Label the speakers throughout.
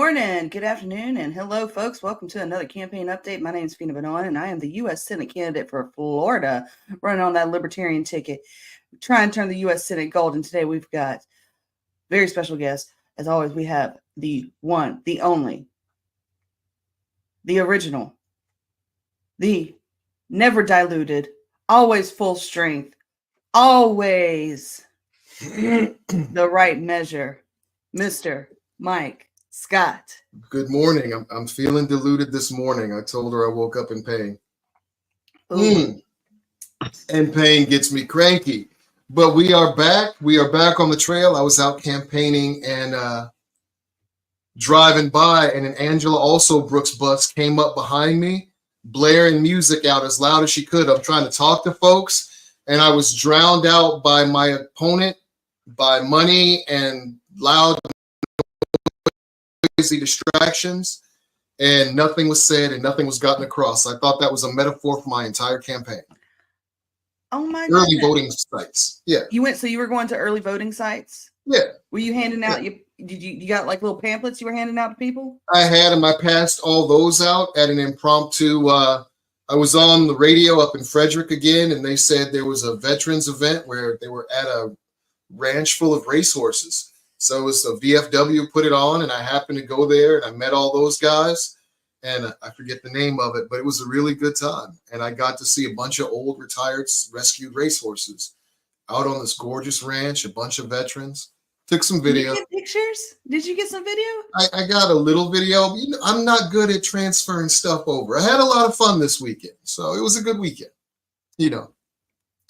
Speaker 1: morning, good afternoon, and hello, folks. Welcome to another campaign update. My name is Fina Benon, and I am the U.S. Senate candidate for Florida, running on that Libertarian ticket, trying to turn the U.S. Senate gold. And today we've got very special guests. As always, we have the one, the only, the original, the never diluted, always full strength, always the right measure, Mr. Mike Scott.
Speaker 2: Good morning. I'm feeling diluted this morning. I told her I woke up in pain. And pain gets me cranky. But we are back. We are back on the trail. I was out campaigning and driving by, and an Angela also Brooks bus came up behind me, blaring music out as loud as she could. I'm trying to talk to folks, and I was drowned out by my opponent, by money and loud crazy distractions, and nothing was said and nothing was gotten across. I thought that was a metaphor for my entire campaign.
Speaker 1: Oh my
Speaker 2: god. Early
Speaker 1: goodness.
Speaker 2: voting sites. Yeah.
Speaker 1: You were going to early voting sites?
Speaker 2: Yeah.
Speaker 1: Were you handing out, you got like little pamphlets you were handing out to people?
Speaker 2: I had them. I passed all those out at an impromptu, I was on the radio up in Frederick again, and they said there was a veterans event where they were at a ranch full of racehorses. So it was a VFW put it on, and I happened to go there, and I met all those guys, and I forget the name of it, but it was a really good time. And I got to see a bunch of old retired rescued racehorses out on this gorgeous ranch, a bunch of veterans. Took some video.
Speaker 1: Did you get pictures? Did you get some video?
Speaker 2: I got a little video. You know, I'm not good at transferring stuff over. I had a lot of fun this weekend, so it was a good weekend. You know.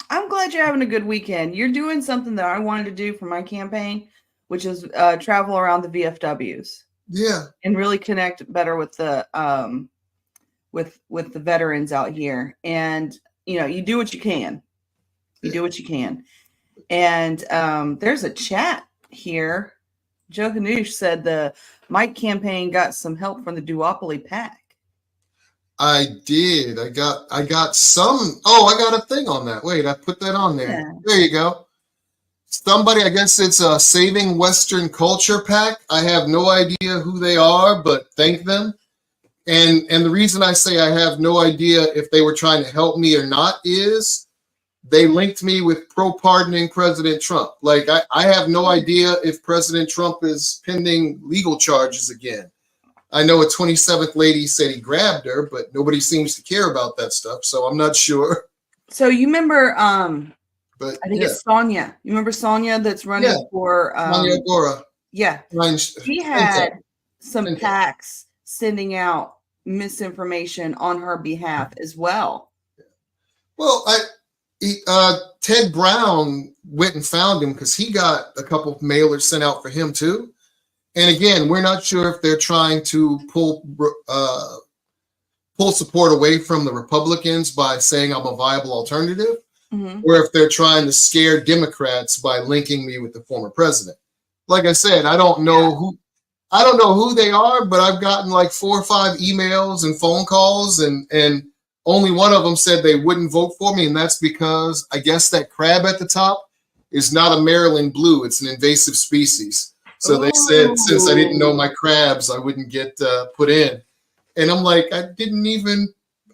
Speaker 1: I'm glad you're having a good weekend. You're doing something that I wanted to do for my campaign, which is travel around the VFWs.
Speaker 2: Yeah.
Speaker 1: And really connect better with the with the veterans out here. And you know, you do what you can. You do what you can. And there's a chat here. Joe Ganoush said the Mike campaign got some help from the duopoly PAC.
Speaker 2: I did. I got some. Oh, I got a thing on that. Wait, I put that on there. Yeah. There you go. Somebody, I guess it's a Saving Western Culture PAC. I have no idea who they are, but thank them. And the reason I say I have no idea if they were trying to help me or not is they linked me with pro-pardoning President Trump. Like, I have no idea if President Trump is pending legal charges again. I know a 27th lady said he grabbed her, but nobody seems to care about that stuff, so I'm not sure.
Speaker 1: So you remember,
Speaker 2: but
Speaker 1: I think it's Sonia. You remember Sonia that's running for
Speaker 2: Sonia Agora.
Speaker 1: Yeah. She had some PACs sending out misinformation on her behalf as well.
Speaker 2: Well, Ted Brown went and found him because he got a couple of mailers sent out for him too. And again, we're not sure if they're trying to pull support away from the Republicans by saying I'm a viable alternative, or if they're trying to scare Democrats by linking me with the former president. Like I said, I don't know who they are, but I've gotten like 4 or 5 emails and phone calls, and only one of them said they wouldn't vote for me, and that's because I guess that crab at the top is not a Maryland blue; it's an invasive species. So they said since I didn't know my crabs, I wouldn't get put in. And I'm like, I didn't even.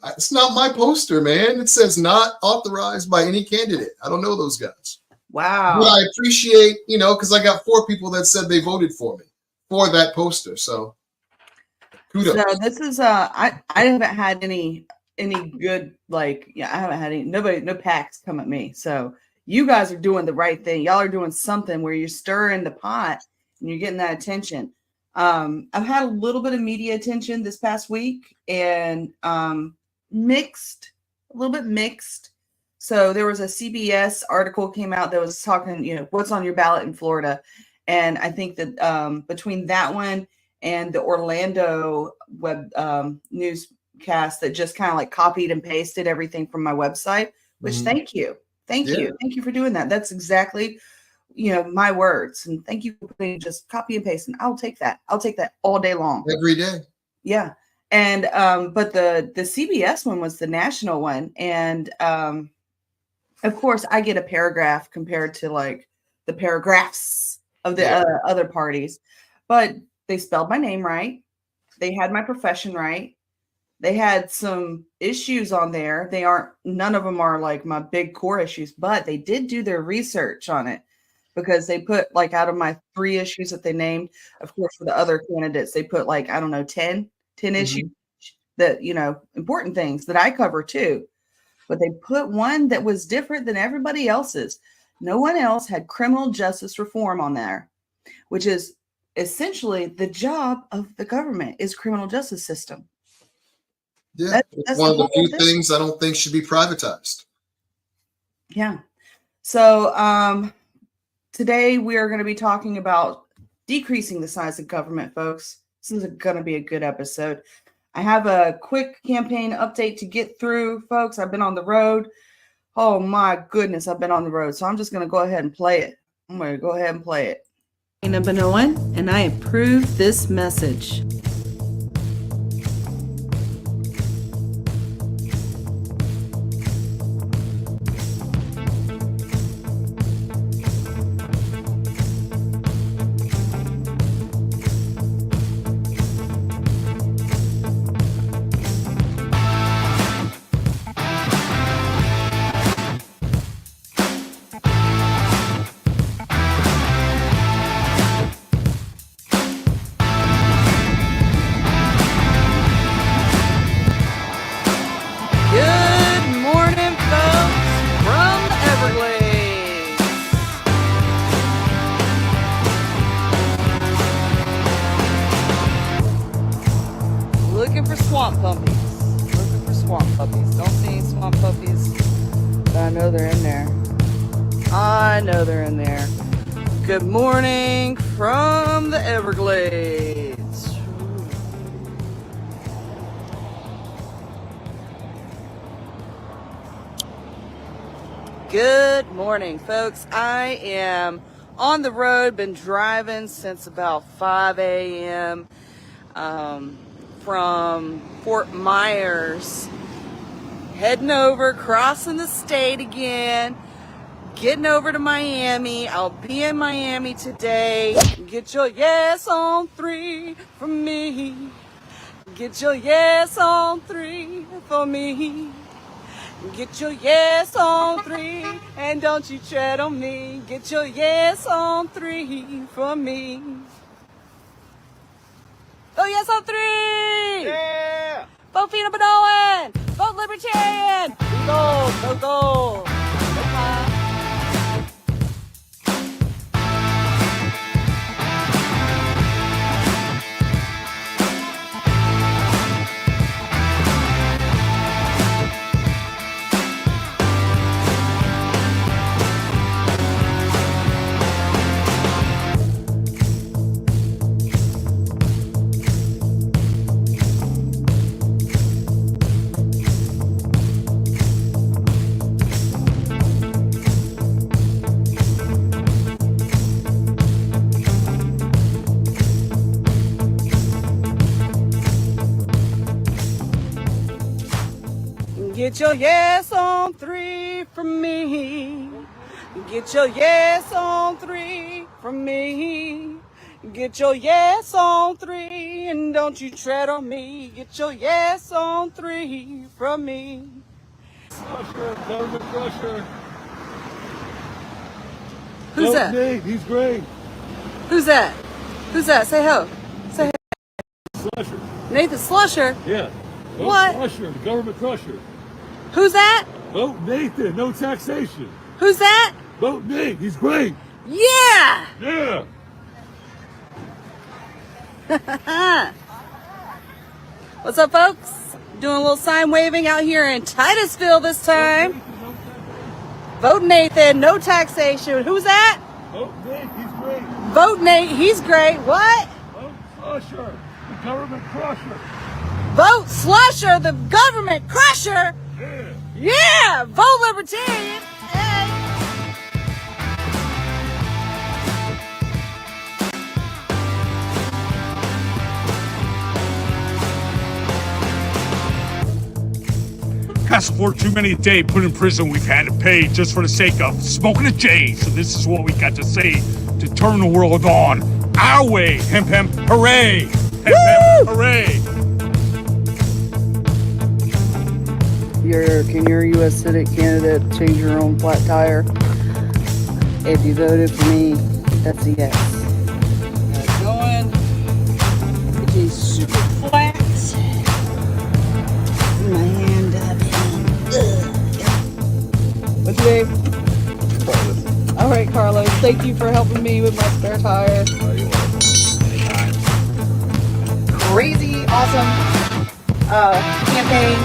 Speaker 2: It's not my poster, man. It says not authorized by any candidate. I don't know those guys.
Speaker 1: Wow.
Speaker 2: But I appreciate, because I got 4 people that said they voted for me for that poster. So kudos.
Speaker 1: So this is I haven't had any good, I haven't had no PACs come at me. So you guys are doing the right thing. Y'all are doing something where you're stirring the pot and you're getting that attention. I've had a little bit of media attention this past week, and a little bit mixed. So there was a CBS article came out that was talking, what's on your ballot in Florida. And I think that between that one and the Orlando web newscast that just kind of like copied and pasted everything from my website, which thank you for doing that. That's exactly, my words. And thank you for putting just copy and paste. And I'll take that all day long.
Speaker 2: Every day.
Speaker 1: Yeah. And but the CBS one was the national one. And of course I get a paragraph compared to like the paragraphs of the other parties. But they spelled my name right. They had my profession right. They had some issues on there. None of them are like my big core issues, but they did do their research on it because they put like out of my 3 issues that they named, of course, for the other candidates, they put like, I don't know, 10 issues that, important things that I cover too. But they put one that was different than everybody else's. No one else had criminal justice reform on there, which is essentially the job of the government is criminal justice system.
Speaker 2: Yeah, it's one of the few things I don't think should be privatized.
Speaker 1: Yeah. So today we are going to be talking about decreasing the size of government, folks. This is going to be a good episode. I have a quick campaign update to get through, folks. I've been on the road. Oh my goodness, I've been on the road. So I'm just going to go ahead and play it. I'm going to go ahead and play it. I'm Benoit, and I approve this message. Swamp puppies. Looking for swamp puppies. Don't see any swamp puppies, but I know they're in there. I know they're in there. Good morning from the Everglades. Good morning, folks. I am on the road, been driving since about 5 a.m. From Fort Myers, heading over, crossing the state again, getting over to Miami. I'll be in Miami today. Get your yes on 3 from me. Get your yes on 3 for me. Get your yes on 3, and don't you tread on me. Get your yes on 3 for me. Oh, yes on 3!
Speaker 3: Yeah!
Speaker 1: Vote Fina Benoit! Vote Libertarian! Go, go, go! Get your yes on 3 from me. Get your yes on 3 from me. Get your yes on 3, and don't you tread on me. Get your yes on 3 from me.
Speaker 3: Crusher, government crusher.
Speaker 1: Who's that?
Speaker 3: Nate, he's great.
Speaker 1: Who's that? Who's that? Say ho. Say ho.
Speaker 3: Slusher.
Speaker 1: Nathan Slusher?
Speaker 3: Yeah. Vote
Speaker 1: What?
Speaker 3: Slusher, the government crusher.
Speaker 1: Who's that?
Speaker 3: Vote Nathan, no taxation.
Speaker 1: Who's that?
Speaker 3: Vote Nate, he's great.
Speaker 1: Yeah!
Speaker 3: Yeah.
Speaker 1: What's up, folks? Doing a little sign waving out here in Titusville this time. Vote Nathan, no taxation. Who's that?
Speaker 3: Vote Nate, he's great.
Speaker 1: Vote Nate, he's great. What?
Speaker 3: Vote Slusher, the government crusher.
Speaker 1: Vote Slusher, the government crusher.
Speaker 3: Yeah.
Speaker 1: Yeah! Vote Libertarian. Hey.
Speaker 4: Can't support too many a day put in prison we've had to pay just for the sake of smoking a J. So this is what we got to say to turn the world on. our way. Hemp, hemp, hooray. Hemp, hemp, hooray.
Speaker 1: Can your U.S. Senate candidate change your own flat tire? If you voted for me, that's a yes. Going. It is super flat. My hand up. What's your name? Carlos. All right, Carlos. Thank you for helping me with my spare tire.
Speaker 3: Oh, you're welcome. Anytime.
Speaker 1: Crazy, awesome campaign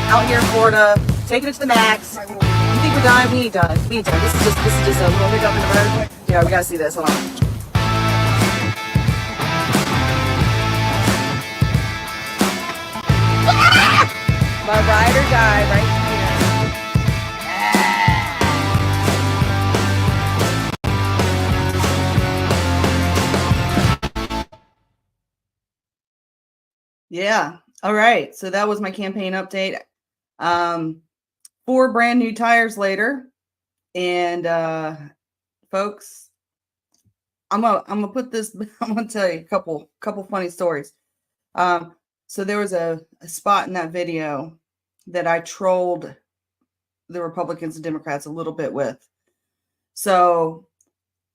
Speaker 1: out here in Florida, taking it to the max. You think we're done? We ain't done. We ain't done. This is just a little hiccup in the road. Yeah, we gotta see this. Hold on. My ride or die right here. Yeah. All right. So that was my campaign update. 4 brand new tires later. And folks, I'm gonna put this, I'm gonna tell you a couple funny stories. So there was a spot in that video that I trolled the Republicans and Democrats a little bit with. So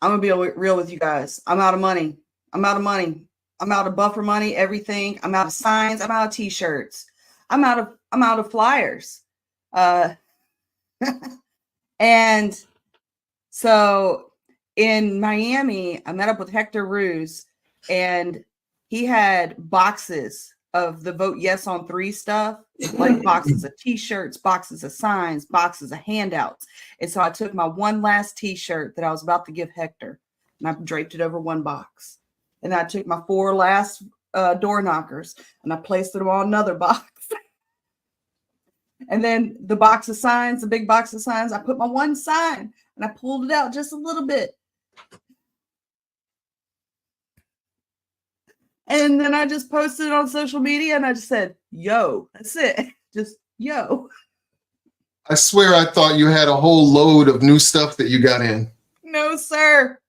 Speaker 1: I'm gonna be real with you guys. I'm out of money. I'm out of buffer money, everything. I'm out of signs. I'm out of t-shirts. I'm out of flyers. And so in Miami, I met up with Hector Ruse, and he had boxes of the Vote Yes on 3 stuff, like boxes of t-shirts, boxes of signs, boxes of handouts. And so I took my one last t-shirt that I was about to give Hector, and I draped it over one box. And I took my 4 last door knockers, and I placed them on another box. And then the box of signs, the big box of signs, I put my one sign, and I pulled it out just a little bit. And then I just posted it on social media, and I just said, yo, that's it. Just yo.
Speaker 2: I swear I thought you had a whole load of new stuff that you got in.
Speaker 1: No, sir.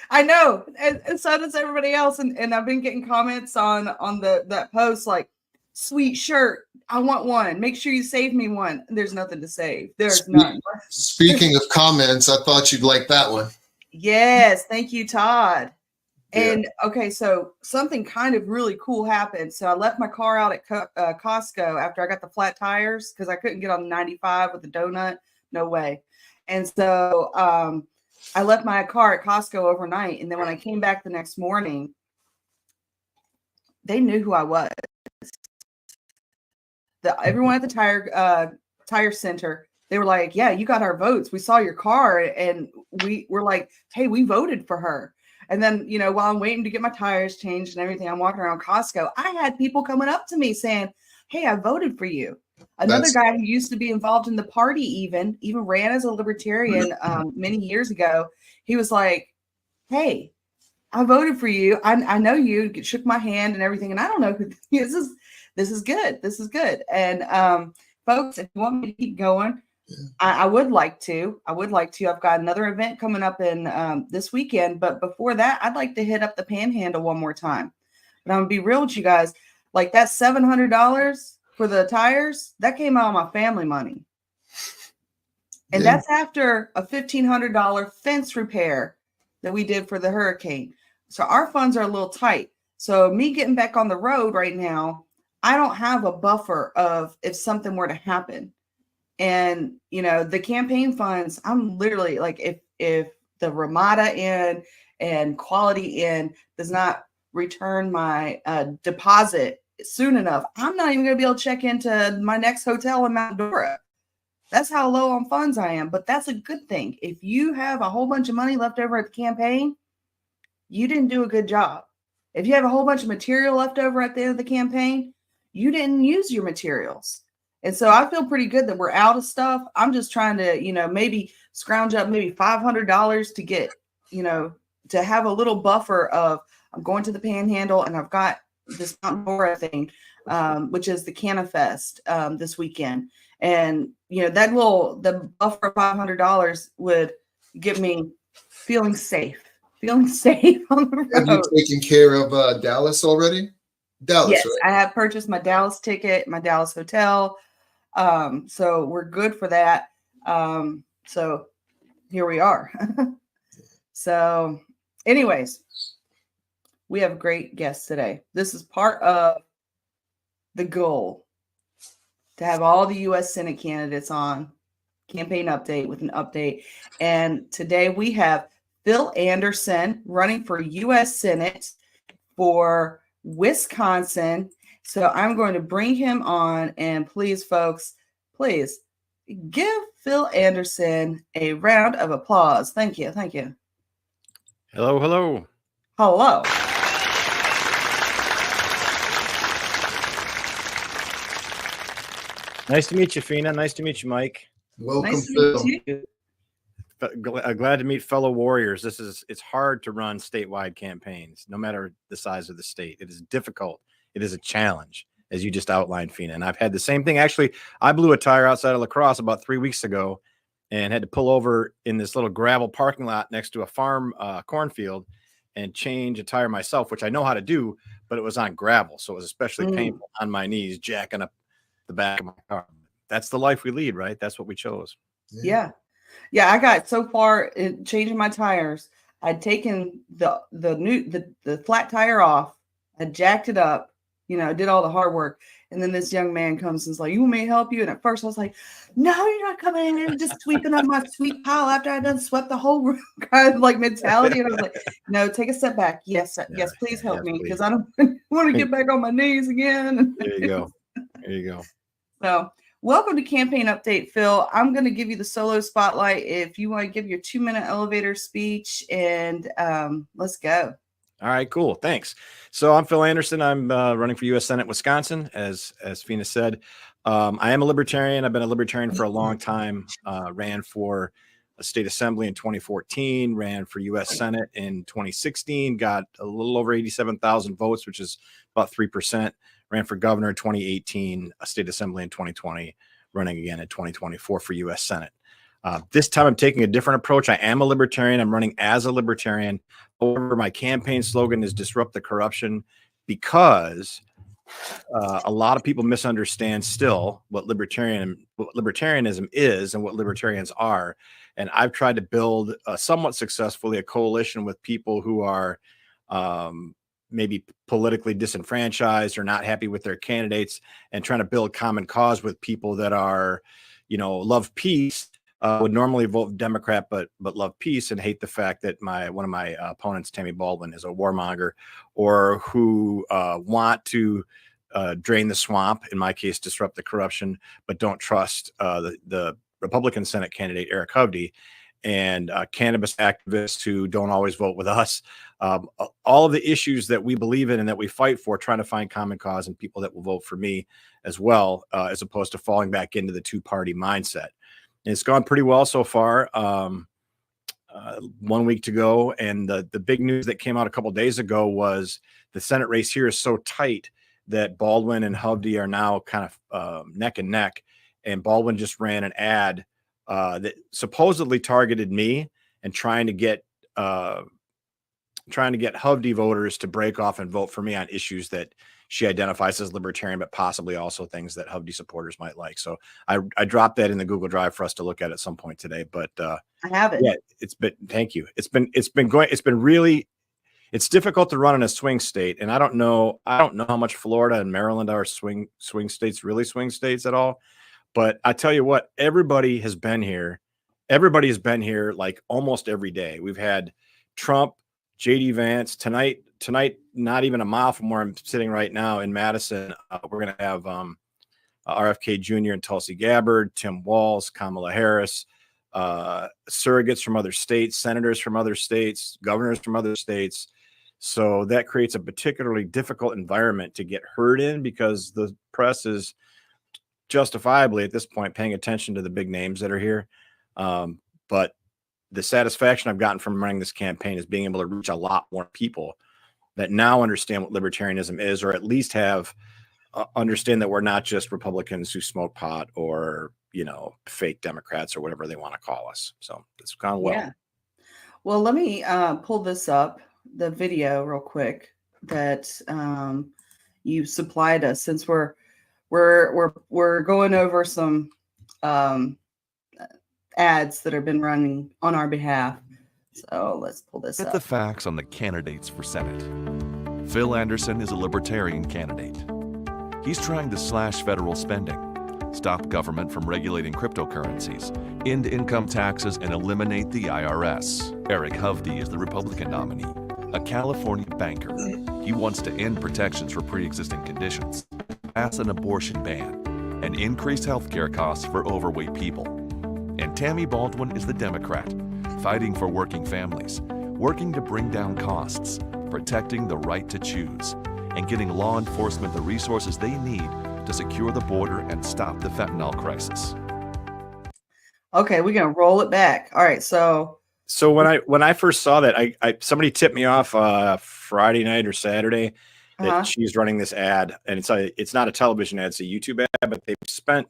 Speaker 1: I know. And so does everybody else. And I've been getting comments on that post like, sweet shirt. I want one. Make sure you save me one. There's nothing to save. There's none.
Speaker 2: Speaking of comments, I thought you'd like that one.
Speaker 1: Yes. Thank you, Todd.
Speaker 2: Yeah.
Speaker 1: And okay, so something kind of really cool happened. So I left my car out at Costco after I got the flat tires because I couldn't get on 95 with a donut. No way. And so I left my car at Costco overnight. And then when I came back the next morning, they knew who I was. Everyone at the tire center, they were like, yeah, you got our votes. We saw your car. And we were like, hey, we voted for her. And then, you know, while I'm waiting to get my tires changed and everything, I'm walking around Costco. I had people coming up to me saying, hey, I voted for you. Another guy who used to be involved in the party even ran as a Libertarian many years ago. He was like, hey, I voted for you. I know you. Shook my hand and everything. And I don't know who this is. This is good. This is good. And folks, if you want me to keep going, I would like to. I've got another event coming up in this weekend. But before that, I'd like to hit up the Panhandle one more time. But I'm going to be real with you guys. Like that $700 for the tires, that came out of my family money. And that's after a $1,500 fence repair that we did for the hurricane. So our funds are a little tight. So me getting back on the road right now, I don't have a buffer of if something were to happen. And, you know, the campaign funds, I'm literally like, if the Ramada Inn and Quality Inn does not return my deposit soon enough, I'm not even going to be able to check into my next hotel in Mount Dora. That's how low on funds I am. But that's a good thing. If you have a whole bunch of money left over at the campaign, you didn't do a good job. If you have a whole bunch of material left over at the end of the campaign, you didn't use your materials. And so I feel pretty good that we're out of stuff. I'm just trying to, you know, maybe scrounge up maybe $500 to get, you know, to have a little buffer of I'm going to the Panhandle and I've got this Mount Dora thing, which is the CanaFest this weekend. And, you know, the buffer of $500 would get me feeling safe. feeling safe on the
Speaker 2: Have you
Speaker 1: road.
Speaker 2: taken care of Dallas already? Dallas,
Speaker 1: Yes,
Speaker 2: right?
Speaker 1: I have purchased my Dallas ticket, my Dallas hotel. So we're good for that. So here we are. So, anyways, we have great guests today. This is part of the goal to have all the U.S. Senate candidates on campaign update with an update. And today we have Phil Anderson running for U.S. Senate for Wisconsin. So I'm going to bring him on, and please, folks, please give Phil Anderson a round of applause. Thank you. Thank you.
Speaker 3: Hello, hello.
Speaker 1: Hello.
Speaker 3: Nice to meet you, Fina. Nice to meet you, Mike.
Speaker 2: Welcome,
Speaker 1: Nice to
Speaker 2: Phil.
Speaker 1: meet you.
Speaker 3: Glad to meet fellow warriors. It's hard to run statewide campaigns, no matter the size of the state. It is difficult. It is a challenge, as you just outlined, Fina. And I've had the same thing. Actually, I blew a tire outside of La Crosse about 3 weeks ago and had to pull over in this little gravel parking lot next to a farm cornfield and change a tire myself, which I know how to do, but it was on gravel. So it was especially painful on my knees, jacking up the back of my car. That's the life we lead, right? That's what we chose.
Speaker 1: Yeah. Yeah, I got so far in changing my tires. I'd taken the flat tire off. I jacked it up, did all the hard work. And then this young man comes and is like, "You want me to help you?" And at first I was like, "No, you're not coming in and just sweeping up my sweet pile after I done swept the whole room," kind of like mentality. And I was like, "No, take a step back. Yes, yes, please help me, because I don't want to get back on my knees again."
Speaker 3: There you go. There you go.
Speaker 1: So, welcome to Campaign Update, Phil. I'm going to give you the solo spotlight if you want to give your 2-minute elevator speech, and let's go.
Speaker 3: All right, cool. Thanks. So I'm Phil Anderson. I'm running for U.S. Senate, Wisconsin, as Fina said. I am a Libertarian. I've been a Libertarian for a long time. Ran for a state assembly in 2014, ran for U.S. Senate in 2016, got a little over 87,000 votes, which is about 3%. Ran for governor in 2018, a state assembly in 2020, running again in 2024 for U.S. Senate. This time I'm taking a different approach. I am a Libertarian. I'm running as a Libertarian. However, my campaign slogan is "Disrupt the Corruption," because a lot of people misunderstand still what libertarianism is and what libertarians are. And I've tried to build somewhat successfully a coalition with people who are maybe politically disenfranchised or not happy with their candidates, and trying to build common cause with people that are, love peace, would normally vote Democrat, but love peace and hate the fact that one of my opponents, Tammy Baldwin, is a warmonger, or who want to drain the swamp, in my case, disrupt the corruption, but don't trust the Republican Senate candidate, Eric Hovde, and cannabis activists who don't always vote with us. All of the issues that we believe in and that we fight for, trying to find common cause and people that will vote for me as well, as opposed to falling back into the two-party mindset. And it's gone pretty well so far. 1 week to go. And the big news that came out a couple of days ago was the Senate race here is so tight that Baldwin and Hovde are now kind of neck and neck. And Baldwin just ran an ad that supposedly targeted me and trying to get Hovde voters to break off and vote for me on issues that she identifies as libertarian, but possibly also things that Hovde supporters might like. So I dropped that in the Google Drive for us to look at some point today. But
Speaker 1: I have it.
Speaker 3: Yeah, thank you. It's difficult to run in a swing state, and I don't know how much Florida and Maryland are swing states, really swing states at all. But I tell you what, everybody has been here. Everybody has been here like almost every day. We've had Trump, JD Vance tonight, not even a mile from where I'm sitting right now in Madison. We're going to have RFK Jr. and Tulsi Gabbard, Tim Walz, Kamala Harris, surrogates from other states, senators from other states, governors from other states. So that creates a particularly difficult environment to get heard in, because the press is justifiably at this point paying attention to the big names that are here. But the satisfaction I've gotten from running this campaign is being able to reach a lot more people that now understand what libertarianism is, or at least have understand that we're not just Republicans who smoke pot or, fake Democrats or whatever they want to call us. So it's gone well.
Speaker 1: Yeah. Well, let me pull this up, the video real quick that you supplied us, since we're going over some ads that have been running on our behalf. So let's pull this
Speaker 5: Get
Speaker 1: up.
Speaker 5: the facts on the candidates for Senate. Phil Anderson is a Libertarian candidate. He's trying to slash federal spending, stop government from regulating cryptocurrencies, end income taxes, and eliminate the IRS. Eric Hovde is the Republican nominee, a California banker. He wants to end protections for pre-existing conditions, pass an abortion ban, and increase health care costs for overweight people. And Tammy Baldwin is the Democrat, fighting for working families, working to bring down costs, protecting the right to choose, and getting law enforcement the resources they need to secure the border and stop the fentanyl crisis.
Speaker 1: Okay, we're gonna roll it back. All right, so
Speaker 3: when I first saw that, I somebody tipped me off Friday night or Saturday that she's running this ad, and it's not a television ad, it's a YouTube ad, but they've spent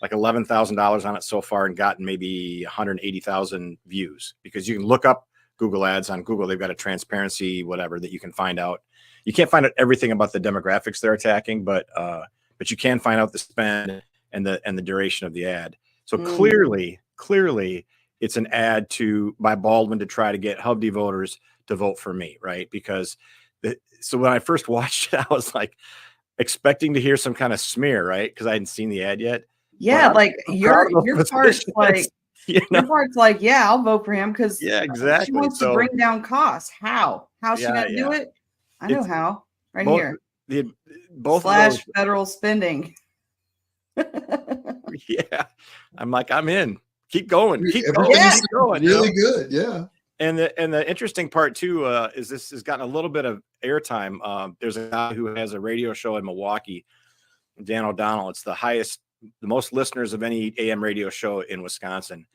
Speaker 3: like $11,000 on it so far and gotten maybe 180,000 views, because you can look up Google ads on Google. They've got a transparency, whatever, that you can find out. You can't find out everything about the demographics they're attacking, but you can find out the spend and the duration of the ad. So clearly it's an ad by Baldwin to try to get Hovde voters to vote for me, right? Because so when I first watched it, I was like expecting to hear some kind of smear, right? Because I hadn't seen the ad yet.
Speaker 1: Yeah, like your part's like,
Speaker 3: you know?
Speaker 1: your part's like, yeah, I'll vote for him because
Speaker 3: exactly.
Speaker 1: she wants to bring down costs. How's she gonna do it? I know how. Right here.
Speaker 3: Both
Speaker 1: slash federal spending.
Speaker 3: Yeah, I'm like, I'm in. Keep going. Keep going.
Speaker 2: Really good. Yeah.
Speaker 3: And the interesting part too is this has gotten a little bit of airtime. There's a guy who has a radio show in Milwaukee, Dan O'Donnell. It's the most listeners of any AM radio show in Wisconsin.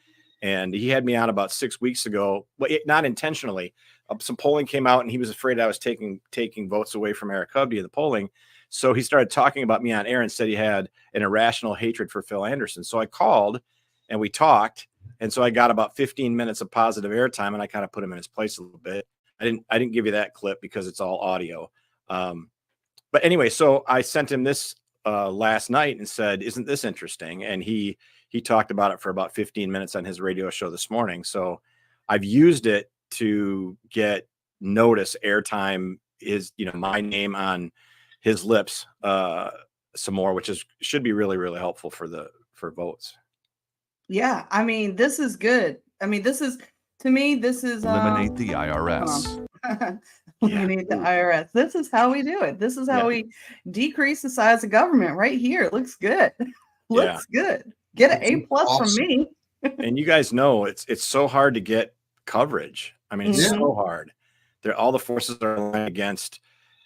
Speaker 3: And he had me on about 6 weeks ago, but not intentionally. Some polling came out and he was afraid I was taking votes away from Eric Hovde in the polling. So he started talking about me on air and said he had an irrational hatred for Phil Anderson. So I called and we talked. And so I got about 15 minutes of positive airtime, and I kind of put him in his place a little bit. I didn't give you that clip because it's all audio. But anyway, so I sent him this last night and said, isn't this interesting? And he talked about it for about 15 minutes on his radio show this morning. So I've used it to get notice, airtime, my name on his lips some more, which should be really, really helpful for votes.
Speaker 1: Yeah, I mean, this is good. I mean, this is
Speaker 5: eliminate the IRS.
Speaker 1: Eliminate the IRS. This is how we do it. This is how we decrease the size of government right here. It looks good. Looks good. Get an A+ from me.
Speaker 3: And you guys know it's so hard to get coverage. I mean, it's so hard. All the forces are aligned against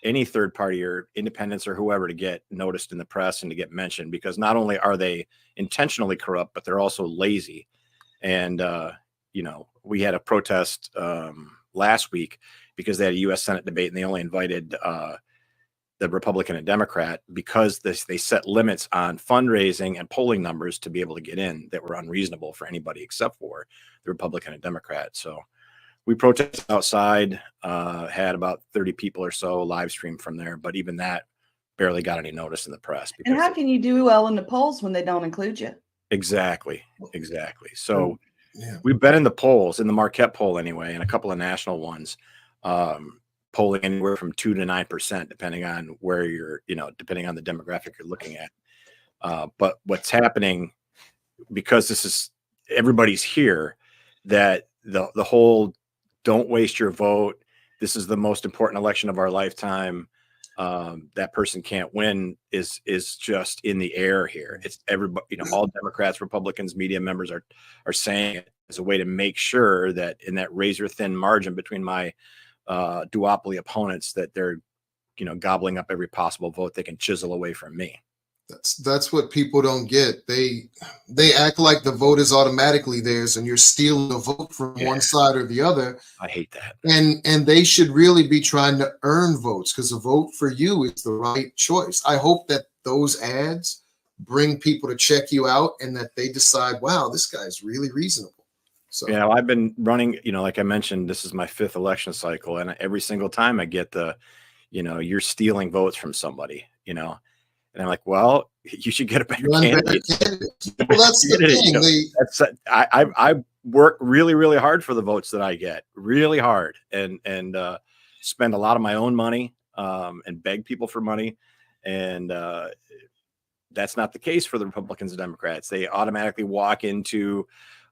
Speaker 3: any third party or independents or whoever to get noticed in the press and to get mentioned, because not only are they intentionally corrupt, but they're also lazy. And we had a protest last week because they had a U.S. Senate debate and they only invited the Republican and Democrat because they set limits on fundraising and polling numbers to be able to get in that were unreasonable for anybody except for the Republican and Democrat. So we protested outside, had about 30 people or so live stream from there, but even that barely got any notice in the press.
Speaker 1: And how can you do well in the polls when they don't include you?
Speaker 3: Exactly. So we've been in the polls, in the Marquette poll anyway, and a couple of national ones, polling anywhere from 2% to 9%, depending on where depending on the demographic you're looking at. But what's happening, because everybody's here, that the whole don't waste your vote, this is the most important election of our lifetime, that person can't win is just in the air here. It's everybody, all Democrats, Republicans, media members are saying it as a way to make sure that in that razor thin margin between my duopoly opponents, that they're gobbling up every possible vote they can chisel away from me.
Speaker 2: That's what people don't get. They act like the vote is automatically theirs and you're stealing a vote from one side or the other.
Speaker 3: I hate that.
Speaker 2: And they should really be trying to earn votes, because a vote for you is the right choice. I hope that those ads bring people to check you out and that they decide, wow, this guy's really reasonable. So
Speaker 3: yeah, I've been running, like I mentioned, this is my 5th election cycle, and every single time I get you're stealing votes from somebody, and I'm like, well, you should get a better
Speaker 2: run better
Speaker 3: candidate.
Speaker 2: candidates. Well, that's the thing.
Speaker 3: That's I work really, really hard for the votes that I get, really hard, and spend a lot of my own money, and beg people for money, and that's not the case for the Republicans and Democrats. They automatically walk into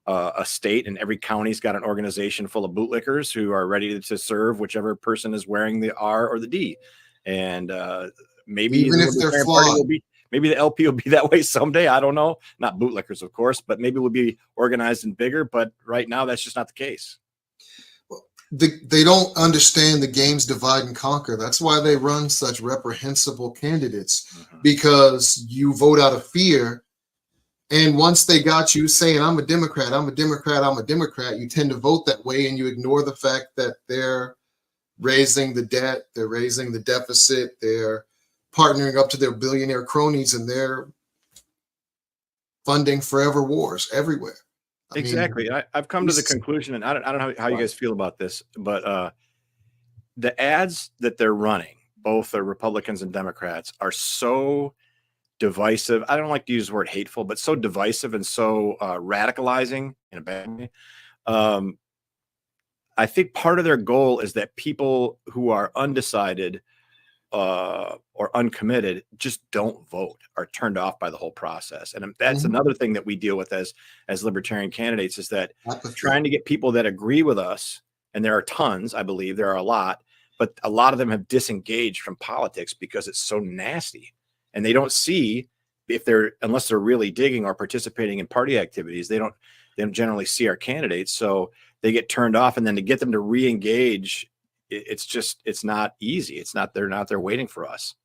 Speaker 3: a state, and every county's got an organization full of bootlickers who are ready to serve whichever person is wearing the R or the D. And maybe
Speaker 2: Even
Speaker 3: the
Speaker 2: if they're
Speaker 3: Libertarian Party
Speaker 2: flawed.
Speaker 3: will be, maybe the LP will be that way someday. I don't know. Not bootlickers, of course, but maybe we'll be organized and bigger. But right now, that's just not the case.
Speaker 2: They don't understand the game's divide and conquer. That's why they run such reprehensible candidates, because you vote out of fear. And once they got you saying, I'm a Democrat, I'm a Democrat, I'm a Democrat, you tend to vote that way, and you ignore the fact that they're raising the debt, they're raising the deficit, they're partnering up to their billionaire cronies, and they're funding forever wars everywhere.
Speaker 3: Exactly. I've come to the conclusion, and I don't know how you guys feel about this, but the ads that they're running, both the Republicans and Democrats, are so divisive. I don't like to use the word hateful, but so divisive and so radicalizing in a bad way. I think part of their goal is that people who are undecided or uncommitted just don't vote, are turned off by the whole process. And that's another thing that we deal with as libertarian candidates, is that trying to get people that agree with us, and there are tons, I believe there are a lot, but a lot of them have disengaged from politics because it's so nasty. And they don't see, unless they're really digging or participating in party activities, they don't generally see our candidates. So they get turned off, and then to get them to re-engage, it's not easy. They're not there waiting for us.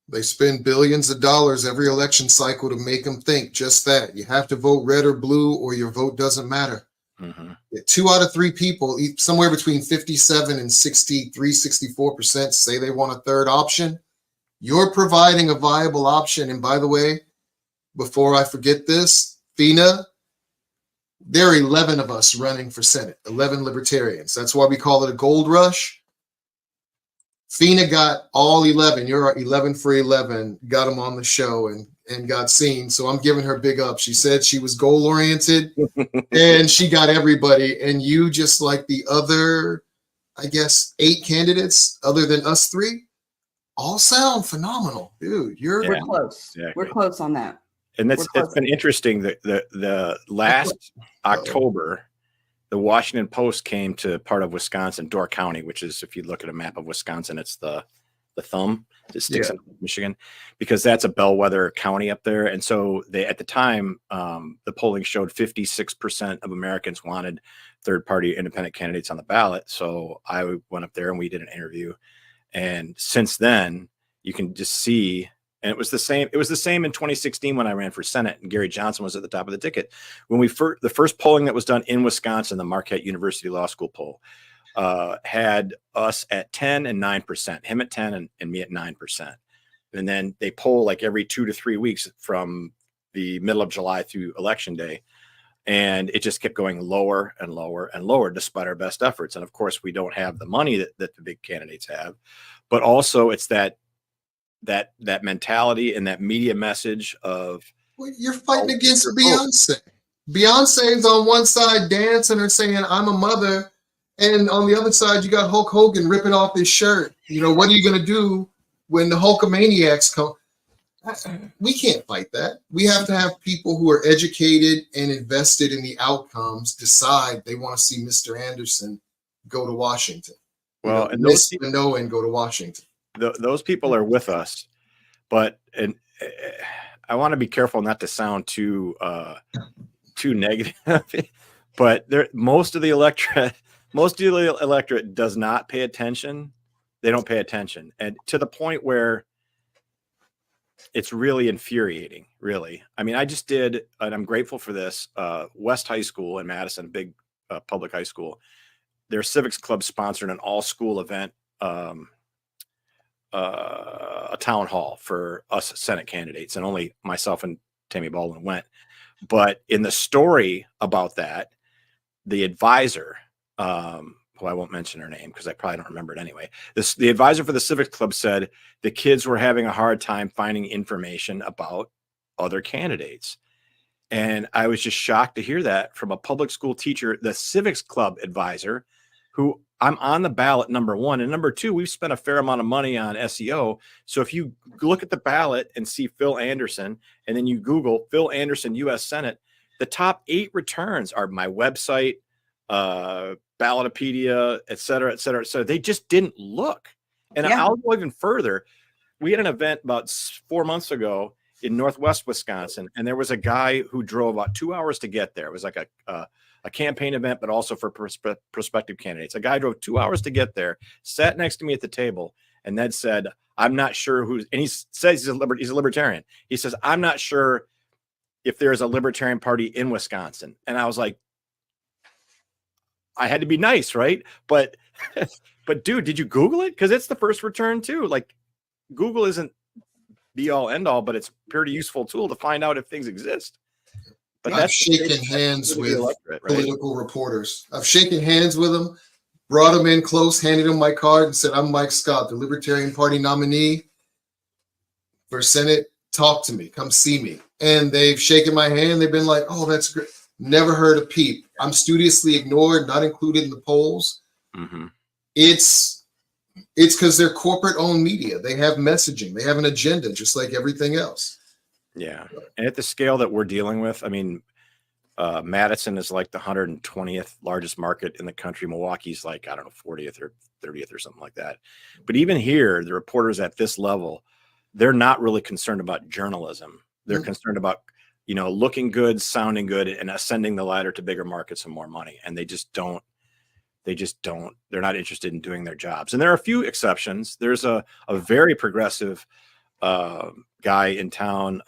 Speaker 2: They spend billions of dollars every election cycle to make them think just that. You have to vote red or blue, or your vote doesn't matter. 2 out of 3 people, somewhere between 57 and 63, 64% say they want a third option. You're providing a viable option. And by the way, before I forget this, FINA, there are 11 of us running for Senate, 11 libertarians. That's why we call it a gold rush. FINA got all 11. You're 11 for 11, got them on the show and got seen. So I'm giving her big up. She said she was goal oriented and she got everybody. And you, just like the other, I guess, 8 candidates other than us 3, all sound phenomenal, dude.
Speaker 1: We're close. Exactly. We're close on that.
Speaker 3: And it's been interesting that the last October, the Washington Post came to part of Wisconsin, Door County, which is, if you look at a map of Wisconsin, it's the thumb that sticks in Michigan, because that's a bellwether county up there. And so they, at the time, the polling showed 56% of Americans wanted third-party independent candidates on the ballot. So I went up there and we did an interview. And since then, you can just see. And it was the same. It was the same in 2016 when I ran for Senate, and Gary Johnson was at the top of the ticket. When the first polling that was done in Wisconsin, the Marquette University Law School poll, had us at 10 and 9%, him at 10 and me at 9%. And then they poll like every 2 to 3 weeks from the middle of July through Election Day. And it just kept going lower and lower and lower, despite our best efforts. And of course, we don't have the money that the big candidates have, but also it's that mentality and that media message of,
Speaker 2: well, you're fighting against Beyonce. Beyonce's on one side dancing or saying I'm a mother, and on the other side you got Hulk Hogan ripping off his shirt. What are you going to do when the Hulkamaniacs come? We can't fight that. We have to have people who are educated and invested in the outcomes decide they want to see Mr. Anderson go to Washington.
Speaker 3: Well, and those people
Speaker 2: know and go to Washington.
Speaker 3: Those people are with us, but I want to be careful not to sound too negative. But most of the electorate does not pay attention. They don't pay attention, and to the point where it's really infuriating. Really, I mean, I just did, and I'm grateful for this. West High School in Madison, big public high school, their civics club sponsored an all-school event. A town hall for us Senate candidates, and only myself and Tammy Baldwin went. But in the story about that, the advisor, who I won't mention her name because I probably don't remember it anyway. The advisor for the Civics Club said the kids were having a hard time finding information about other candidates. And I was just shocked to hear that from a public school teacher, the Civics Club advisor, who I'm on the ballot, number one. And number two, we've spent a fair amount of money on SEO. So if you look at the ballot and see Phil Anderson, and then you Google Phil Anderson, U.S. Senate, the top 8 returns are my website, Ballotopedia, et cetera, et cetera, et cetera. They just didn't look. And I'll go even further. We had an event about 4 months ago in Northwest Wisconsin, and there was a guy who drove about 2 hours to get there. It was like a campaign event, but also for prospective candidates. A guy drove 2 hours to get there, sat next to me at the table, and then said, I'm not sure who's, and he says he's a libertarian. He says, I'm not sure if there's a Libertarian Party in Wisconsin. And I was like, I had to be nice, right? But dude, did you Google it? Because it's the first return too. Like, Google isn't be all end all, but it's a pretty useful tool to find out if things exist. But
Speaker 2: I've shaken hands with political reporters. I've shaken hands with them, brought them in close, handed them my card, and said, I'm Mike Scott, the Libertarian Party nominee for Senate. Talk to me. Come see me. And they've shaken my hand. They've been like, oh, that's great. Never heard a peep. I'm studiously ignored, not included in the polls.
Speaker 3: Mm-hmm.
Speaker 2: It's because they're corporate-owned media. They have messaging. They have an agenda, just like everything else.
Speaker 3: Yeah. And at the scale that we're dealing with, I mean, Madison is like the 120th largest market in the country. Milwaukee's like, I don't know, 40th or 30th or something like that. But even here, the reporters at this level, they're not really concerned about journalism. They're concerned about, you know, looking good, sounding good, and ascending the ladder to bigger markets and more money. And they just don't. They're not interested in doing their jobs. And there are a few exceptions. There's a very progressive guy in town,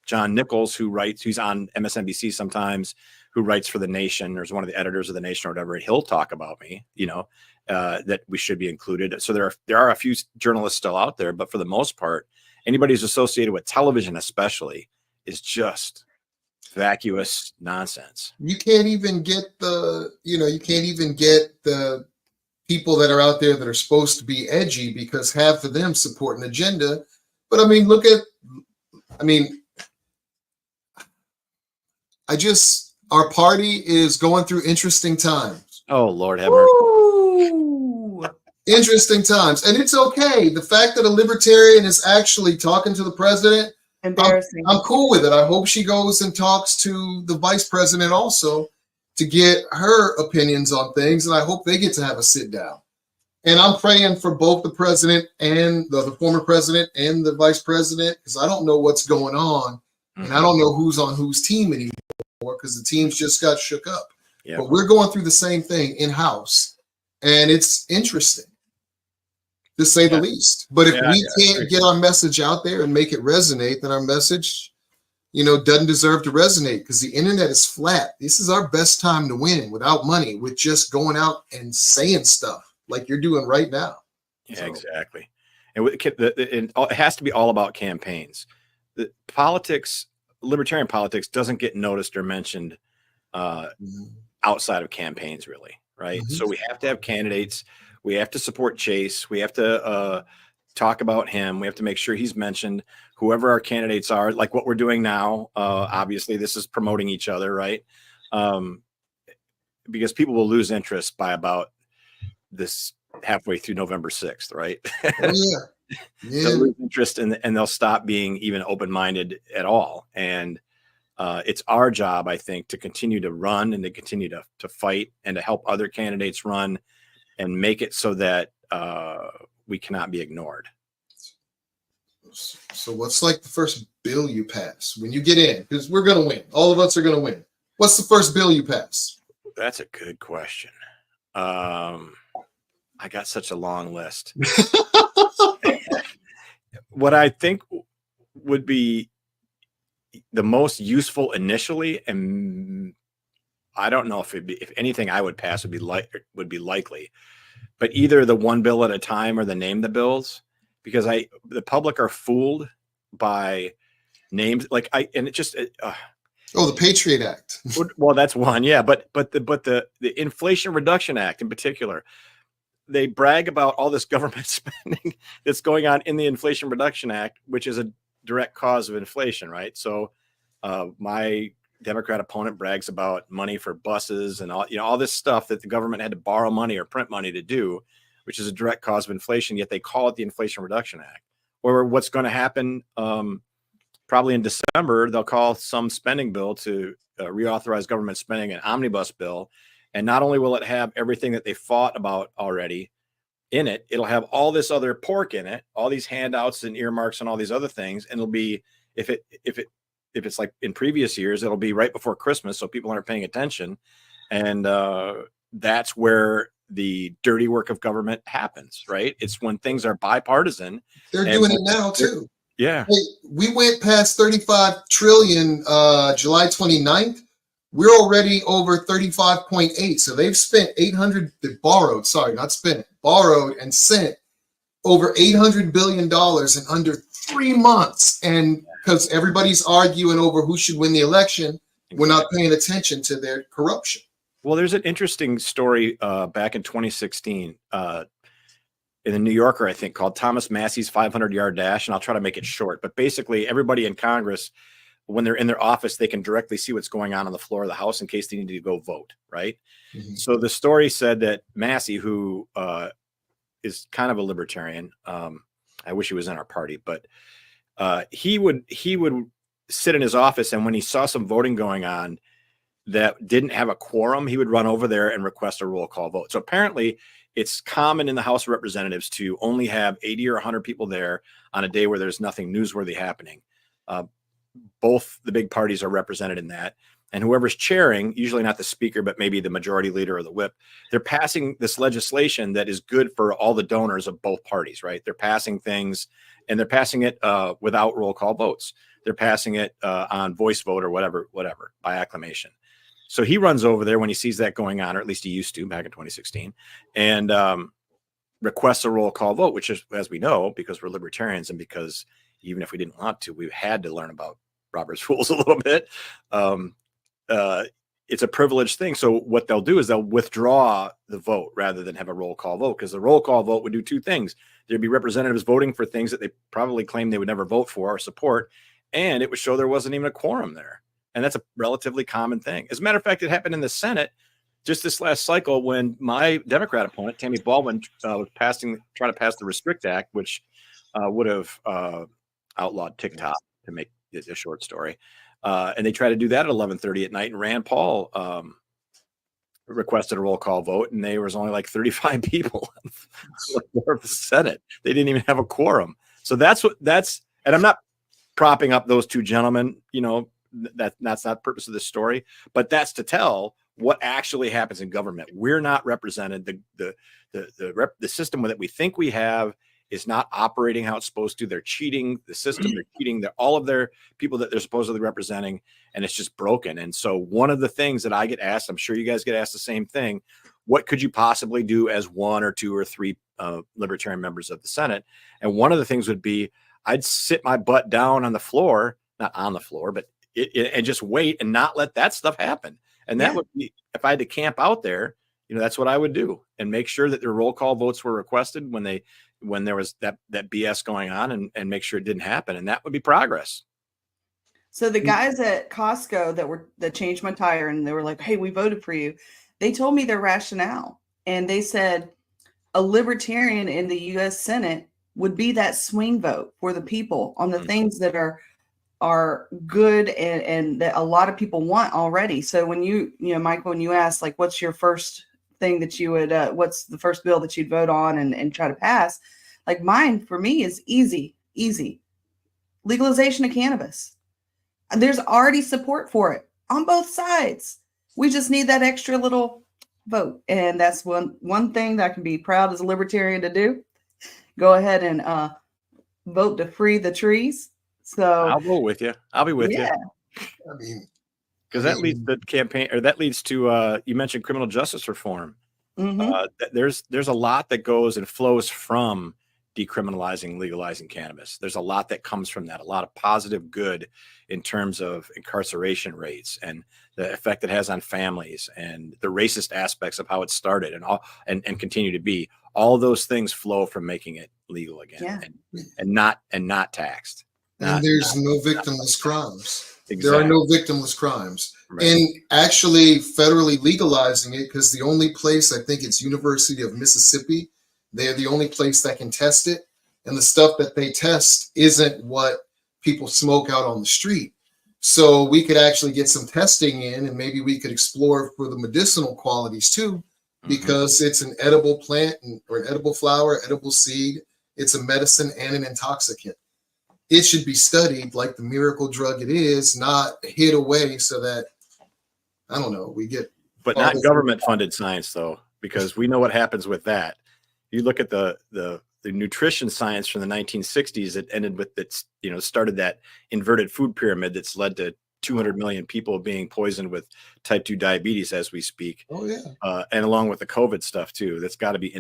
Speaker 3: John Nichols, who's on MSNBC sometimes, who writes for The Nation, or is one of the editors of The Nation or whatever. He'll talk about me, you know, that we should be included. So there are a few journalists still out there, but for the most part, anybody who's associated with television especially is just vacuous nonsense.
Speaker 2: You can't even get the people that are out there that are supposed to be edgy, because half of them support an agenda. But I mean, our party is going through interesting times.
Speaker 3: Oh, Lord have mercy.
Speaker 2: Interesting times. And it's okay. The fact that a libertarian is actually talking to the president,
Speaker 1: embarrassing.
Speaker 2: I'm cool with it. I hope she goes and talks to the vice president also to get her opinions on things. And I hope they get to have a sit down. And I'm praying for both the president and the former president and the vice president, because I don't know what's going on. And I don't know who's on whose team anymore, because the teams just got shook up.
Speaker 3: Yeah.
Speaker 2: But we're going through the same thing in-house. And it's interesting, to say the least. But if we can't get our message out there and make it resonate, then our message, doesn't deserve to resonate, because the internet is flat. This is our best time to win without money, with just going out and saying stuff like you're doing right now.
Speaker 3: Yeah, exactly. And it has to be all about campaigns. The politics, libertarian politics, doesn't get noticed or mentioned outside of campaigns, really, right? So we have to have candidates. We have to support Chase. We have to talk about him. We have to make sure he's mentioned. Whoever our candidates are, like what we're doing now, obviously this is promoting each other, right? Because people will lose interest by about this halfway through November 6th, right? They'll lose interest and they'll stop being even open-minded at all. And it's our job, I think, to continue to run and to continue to fight and to help other candidates run and make it so that we cannot be ignored.
Speaker 2: So what's like the first bill you pass when you get in? Because we're going to win. All of us are going to win. What's the first bill you pass?
Speaker 3: That's a good question. I got such a long list. What I think would be the most useful initially, and I don't know if anything I would pass would be likely, but either the one bill at a time or the name the bills, because the public are fooled by names.
Speaker 2: Oh, the Patriot Act.
Speaker 3: Well, that's one, yeah, but the Inflation Reduction Act in particular, they brag about all this government spending that's going on in the Inflation Reduction Act, which is a direct cause of inflation, right? So my Democrat opponent brags about money for buses and all this stuff that the government had to borrow money or print money to do, which is a direct cause of inflation, yet they call it the Inflation Reduction Act. Or what's going to happen probably in December, they'll call some spending bill to reauthorize government spending, an omnibus bill. And not only will it have everything that they fought about already in it, it'll have all this other pork in it, all these handouts and earmarks and all these other things. And it'll be, if it's like in previous years, it'll be right before Christmas, so people aren't paying attention. And that's where the dirty work of government happens, right? It's when things are bipartisan.
Speaker 2: They're doing it now too.
Speaker 3: Yeah.
Speaker 2: Hey, we went past 35 trillion July 29th. We're already over 35.8. So they've spent borrowed and sent over $800 billion in under 3 months. And because everybody's arguing over who should win the election, we're not paying attention to their corruption.
Speaker 3: Well, there's an interesting story back in 2016 in the New Yorker, I think, called Thomas Massey's 500-yard dash. And I'll try to make it short. But basically, everybody in Congress, when they're in their office, they can directly see what's going on the floor of the House in case they need to go vote, right? Mm-hmm. So the story said that Massey, who is kind of a libertarian, I wish he was in our party, but he would sit in his office, and when he saw some voting going on that didn't have a quorum, he would run over there and request a roll call vote. So apparently it's common in the House of Representatives to only have 80 or 100 people there on a day where there's nothing newsworthy happening. Both the big parties are represented in that. And whoever's chairing, usually not the speaker, but maybe the majority leader or the whip, they're passing this legislation that is good for all the donors of both parties, right? They're passing things, and they're passing it without roll call votes. They're passing it on voice vote or whatever, by acclamation. So he runs over there when he sees that going on, or at least he used to back in 2016, and requests a roll call vote, which is, as we know, because we're libertarians and because even if we didn't want to, we had to learn about Robert's rules a little bit. It's a privileged thing. So what they'll do is they'll withdraw the vote rather than have a roll call vote, because the roll call vote would do two things. There'd be representatives voting for things that they probably claim they would never vote for or support, and it would show there wasn't even a quorum there. And that's a relatively common thing. As a matter of fact, it happened in the Senate just this last cycle when my Democrat opponent, Tammy Baldwin, was trying to pass the Restrict Act, which would have outlawed TikTok, to make it a short story. And they tried to do that at 11:30 at night, and Rand Paul requested a roll call vote, and there was only like 35 people on the floor of the Senate. They didn't even have a quorum. So that's, and I'm not propping up those two gentlemen, that's not the purpose of this story, but that's to tell what actually happens in government. We're not represented. The system that we think we have is not operating how it's supposed to. They're cheating the system. They're cheating all of their people that they're supposedly representing, and it's just broken. And so one of the things that I get asked, I'm sure you guys get asked the same thing, what could you possibly do as one or two or three libertarian members of the Senate? And one of the things would be, I'd sit my butt down on the floor, not on the floor, but and just wait and not let that stuff happen. And that would be, if I had to camp out there, that's what I would do, and make sure that the roll call votes were requested when there was that BS going on, and make sure it didn't happen. And that would be progress.
Speaker 1: So the guys at Costco that changed my tire, and they were like, "Hey, we voted for you." They told me their rationale, and they said a libertarian in the U.S. Senate would be that swing vote for the people on the things that are good and that a lot of people want already. So when Michael, when you asked, like, what's your first thing that you would, what's the first bill that you'd vote on and try to pass? Like, mine for me is easy legalization of cannabis. There's already support for it on both sides. We just need that extra little vote. And that's one thing that I can be proud as a libertarian to do. Go ahead and vote to free the trees. So
Speaker 3: I'll vote with you. I'll be with you.
Speaker 2: I mean,
Speaker 3: because that leads to campaign, or that leads to you mentioned criminal justice reform.
Speaker 1: Mm-hmm.
Speaker 3: There's a lot that goes and flows from decriminalizing, legalizing cannabis. There's a lot that comes from that, a lot of positive good in terms of incarceration rates and the effect it has on families and the racist aspects of how it started and continue to be. All those things flow from making it legal again and not taxed.
Speaker 2: And there's no victimless crimes.
Speaker 3: Exactly.
Speaker 2: There are no victimless crimes.
Speaker 3: Right.
Speaker 2: And actually federally legalizing it, because the only place, I think it's University of Mississippi, they're the only place that can test it. And the stuff that they test isn't what people smoke out on the street. So we could actually get some testing in, and maybe we could explore for the medicinal qualities too, because it's an edible plant or an edible flower, edible seed. It's a medicine and an intoxicant. It should be studied like the miracle drug it is, not hid away so that, I don't know, we get.
Speaker 3: But not government funded science though, because we know what happens with that. You look at the nutrition science from the 1960s that ended with that's, started that inverted food pyramid that's led to 200 million people being poisoned with type 2 diabetes as we speak.
Speaker 2: Oh yeah.
Speaker 3: And along with the COVID stuff too, that's got to be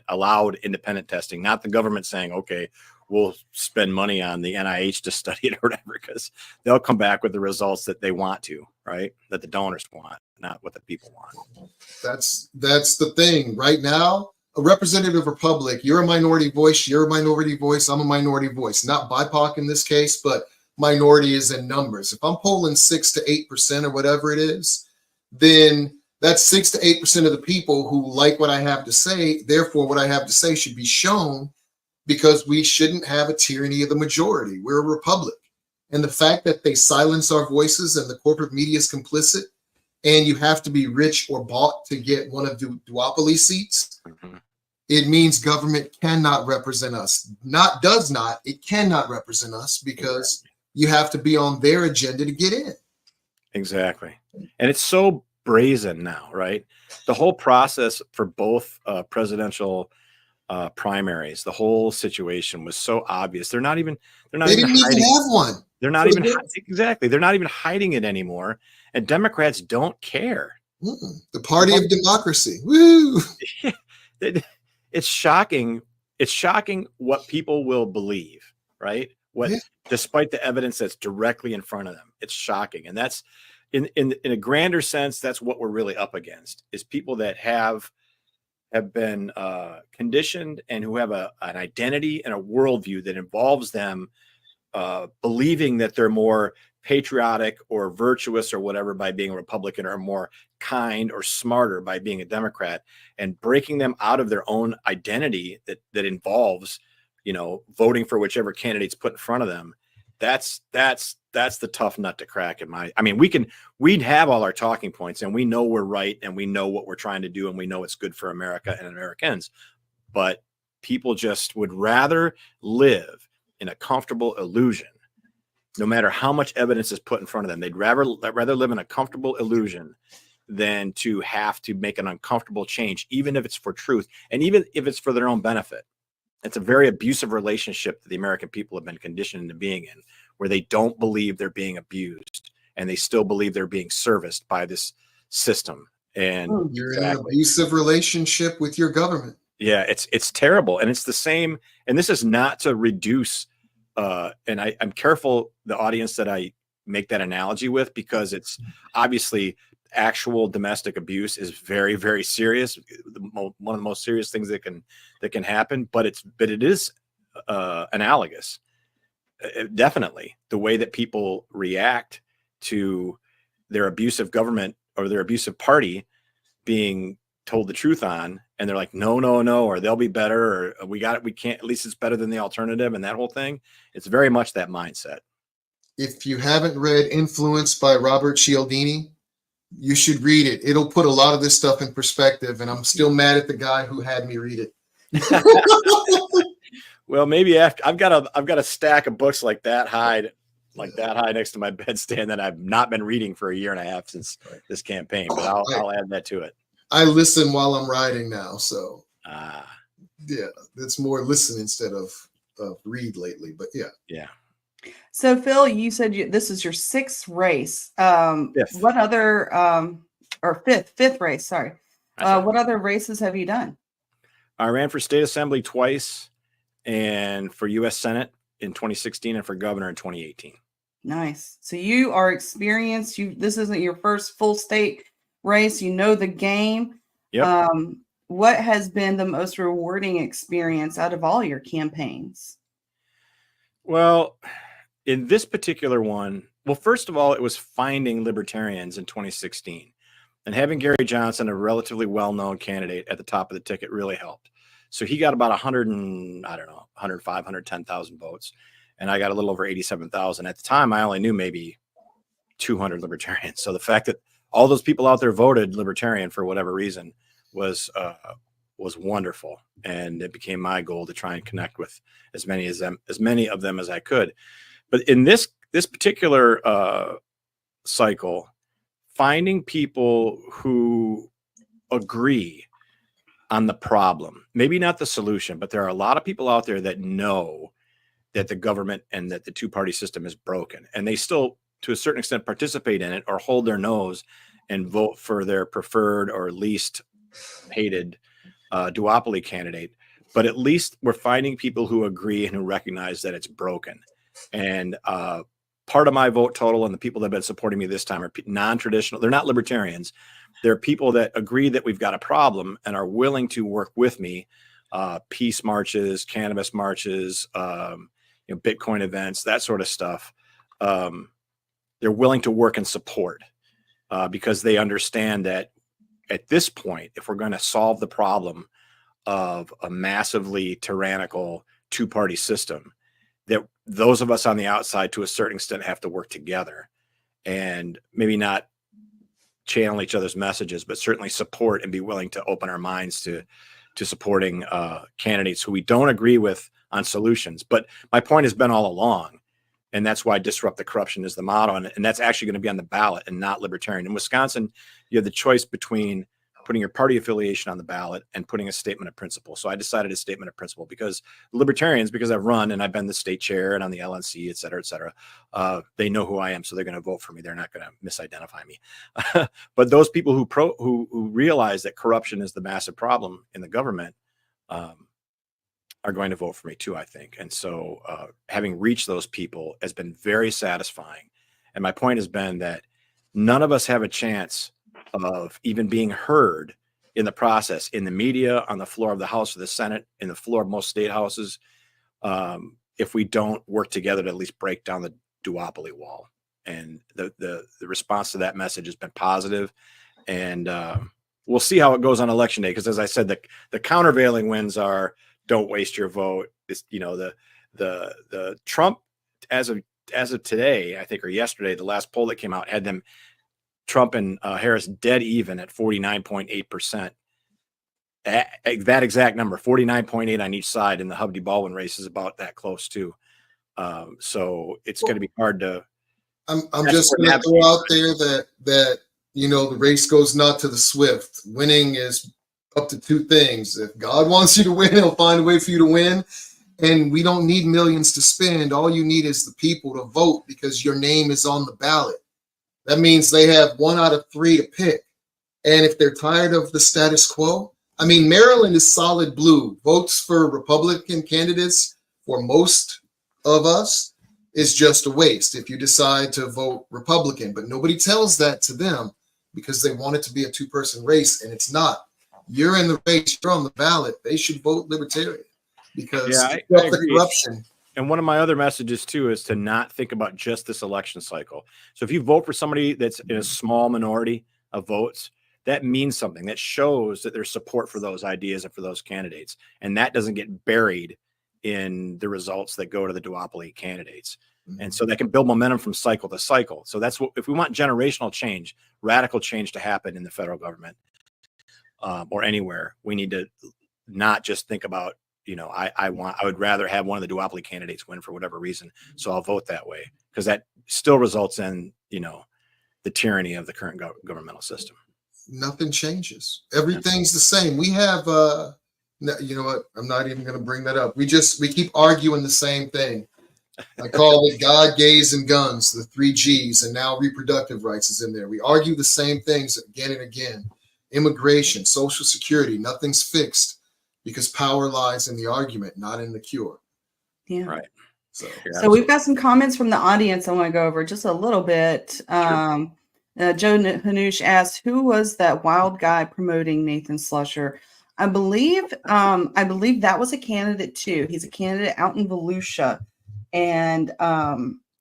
Speaker 3: allowed independent testing, not the government saying, okay, we'll spend money on the NIH to study it or whatever, because they'll come back with the results that they want to, right? That the donors want, not what the people want.
Speaker 2: That's the thing right now. A representative republic, you're a minority voice, you're a minority voice, I'm a minority voice, not BIPOC in this case, but minority is in numbers. If I'm polling 6 to 8% or whatever it is, then that's 6 to 8% of the people who like what I have to say. Therefore, what I have to say should be shown, because we shouldn't have a tyranny of the majority. We're a republic. And the fact that they silence our voices and the corporate media is complicit, and you have to be rich or bought to get one of the duopoly seats, it means government cannot represent us. It cannot represent us, because you have to be on their agenda to get in.
Speaker 3: Exactly. And it's so brazen now, right? The whole process for both presidential primaries, the whole situation was so obvious. They didn't even have one. They're not even hiding it anymore. And Democrats don't care.
Speaker 2: The party of democracy. Woo!
Speaker 3: It's shocking. It's shocking what people will believe, right? Despite the evidence that's directly in front of them, it's shocking. And that's in a grander sense, that's what we're really up against, is people that have been conditioned and who have an identity and a worldview that involves them believing that they're more patriotic or virtuous or whatever by being a Republican, or more kind or smarter by being a Democrat, and breaking them out of their own identity that involves, voting for whichever candidate's put in front of them. That's the tough nut to crack. We'd have all our talking points, and we know we're right, and we know what we're trying to do, and we know it's good for America and Americans, but people just would rather live in a comfortable illusion. No matter how much evidence is put in front of them, they'd rather live in a comfortable illusion than to have to make an uncomfortable change, even if it's for truth and even if it's for their own benefit. It's a very abusive relationship that the American people have been conditioned into being in, where they don't believe they're being abused and they still believe they're being serviced by this system. And
Speaker 2: you're in an abusive relationship with your government.
Speaker 3: Yeah, it's terrible. And it's the same. And this is not to reduce and I'm careful, the audience that I make that analogy with, because it's obviously actual domestic abuse is very, very serious. One of the most serious things that can happen, but it is analogous. Definitely the way that people react to their abusive government or their abusive party being told the truth on, and they're like, no, or they'll be better, or we can't, at least it's better than the alternative, and that whole thing. It's very much that mindset.
Speaker 2: If you haven't read Influence by Robert Cialdini, you should read it. It'll put a lot of this stuff in perspective, and I'm still mad at the guy who had me read it.
Speaker 3: Well, maybe after I've got a stack of books like that high next to my bedstand that I've not been reading for a year and a half since this campaign, but I'll add that to it.
Speaker 2: I listen while I'm riding now, so yeah, it's more listen instead of read lately. But yeah.
Speaker 1: So Phil, you said this is your sixth race.
Speaker 3: Fifth.
Speaker 1: What other or fifth race? Sorry. What other races have you done?
Speaker 3: I ran for state assembly twice. and for U.S. Senate in 2016, and for governor in 2018.
Speaker 1: Nice. So you are experienced. This isn't your first full state race. You know the game.
Speaker 3: Yep.
Speaker 1: What has been the most rewarding experience out of all your campaigns?
Speaker 3: Well, in this particular one, well, first of all, it was finding libertarians in 2016, and having Gary Johnson, a relatively well-known candidate, at the top of the ticket really helped. So he got about 105, 110,000 votes, and I got a little over 87,000. At the time, I only knew maybe 200 libertarians. So the fact that all those people out there voted libertarian for whatever reason was wonderful, and it became my goal to try and connect with as many of them as I could. But in this particular cycle, finding people who agree on the problem, maybe not the solution, but there are a lot of people out there that know that the government and that the two-party system is broken, and they still, to a certain extent, participate in it or hold their nose and vote for their preferred or least hated duopoly candidate. But at least we're finding people who agree and who recognize that it's broken. And part of my vote total and the people that have been supporting me this time are non-traditional. They're not libertarians. They're people that agree that we've got a problem and are willing to work with me. Peace marches, cannabis marches, Bitcoin events, that sort of stuff. They're willing to work and support because they understand that at this point, if we're going to solve the problem of a massively tyrannical two-party system, that those of us on the outside, to a certain extent, have to work together and maybe not channel each other's messages, but certainly support and be willing to open our minds to supporting candidates who we don't agree with on solutions. But my point has been all along, and that's why disrupt the corruption is the motto. And that's actually going to be on the ballot and not libertarian. In Wisconsin, you have the choice between putting your party affiliation on the ballot and putting a statement of principle. So I decided a statement of principle because libertarians, because I've run and I've been the state chair and on the LNC, et cetera, they know who I am. So they're going to vote for me. They're not going to misidentify me. But those people who realize that corruption is the massive problem in the government are going to vote for me too, I think. And so having reached those people has been very satisfying. And my point has been that none of us have a chance of even being heard in the process, in the media, on the floor of the House or the Senate, in the floor of most state houses, if we don't work together to at least break down the duopoly wall. And the response to that message has been positive. And we'll see how it goes on election day. Because as I said, the countervailing winds are don't waste your vote. It's, the Trump, as of today, I think, or yesterday, the last poll that came out had them, Trump and Harris, dead even at 49.8%. That exact number, 49.8 on each side, and the Hubby Baldwin race is about that close too. So it's going to be hard to.
Speaker 2: I'm just going to throw out there that the race goes not to the swift. Winning is up to two things. If God wants you to win, He'll find a way for you to win. And we don't need millions to spend. All you need is the people to vote because your name is on the ballot. That means they have 1 out of 3 to pick. And if they're tired of the status quo, I mean, Maryland is solid blue. Votes for Republican candidates for most of us is just a waste if you decide to vote Republican. But nobody tells that to them because they want it to be a two-person race, and it's not. You're in the race, you're on the ballot. They should vote Libertarian because
Speaker 3: I
Speaker 2: the corruption.
Speaker 3: And one of my other messages too is to not think about just this election cycle. So if you vote for somebody that's in a small minority of votes, that means something. That shows that there's support for those ideas and for those candidates. And that doesn't get buried in the results that go to the duopoly candidates. And so that can build momentum from cycle to cycle. So that's what, if we want generational change, radical change to happen in the federal government or anywhere, we need to not just think about, I would rather have one of the duopoly candidates win for whatever reason. So I'll vote that way because that still results in, the tyranny of the current governmental system.
Speaker 2: Nothing changes. Everything's the same. We have, you know what? I'm not even going to bring that up. We keep arguing the same thing. I call it God, gays, and guns, the 3 Gs, and now reproductive rights is in there. We argue the same things again and again. Immigration, Social Security, nothing's fixed. because power lies in the argument, not in the cure.
Speaker 1: Yeah.
Speaker 3: Right.
Speaker 2: So,
Speaker 1: So we've got some comments from the audience I want to go over just a little bit. Joe Hanush asked, who was that wild guy promoting Nathan Slusher? I believe that was a candidate too. He's a candidate out in Volusia, and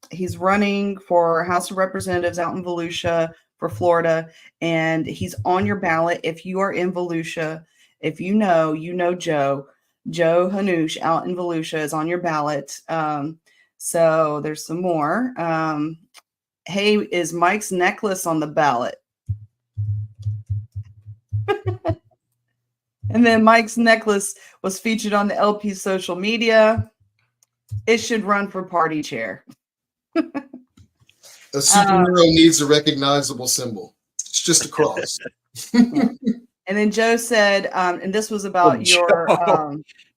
Speaker 1: he's running for House of Representatives out in Volusia for Florida, and he's on your ballot if you are in Volusia. If you know Joe Hanush out in Volusia is on your ballot. So there's some more. Hey, is Mike's necklace on the ballot? And then Mike's necklace was featured on the LP social media. It should run for party chair.
Speaker 2: a superhero needs a recognizable symbol. It's just a cross.
Speaker 1: Yeah. And then Joe said, and this was about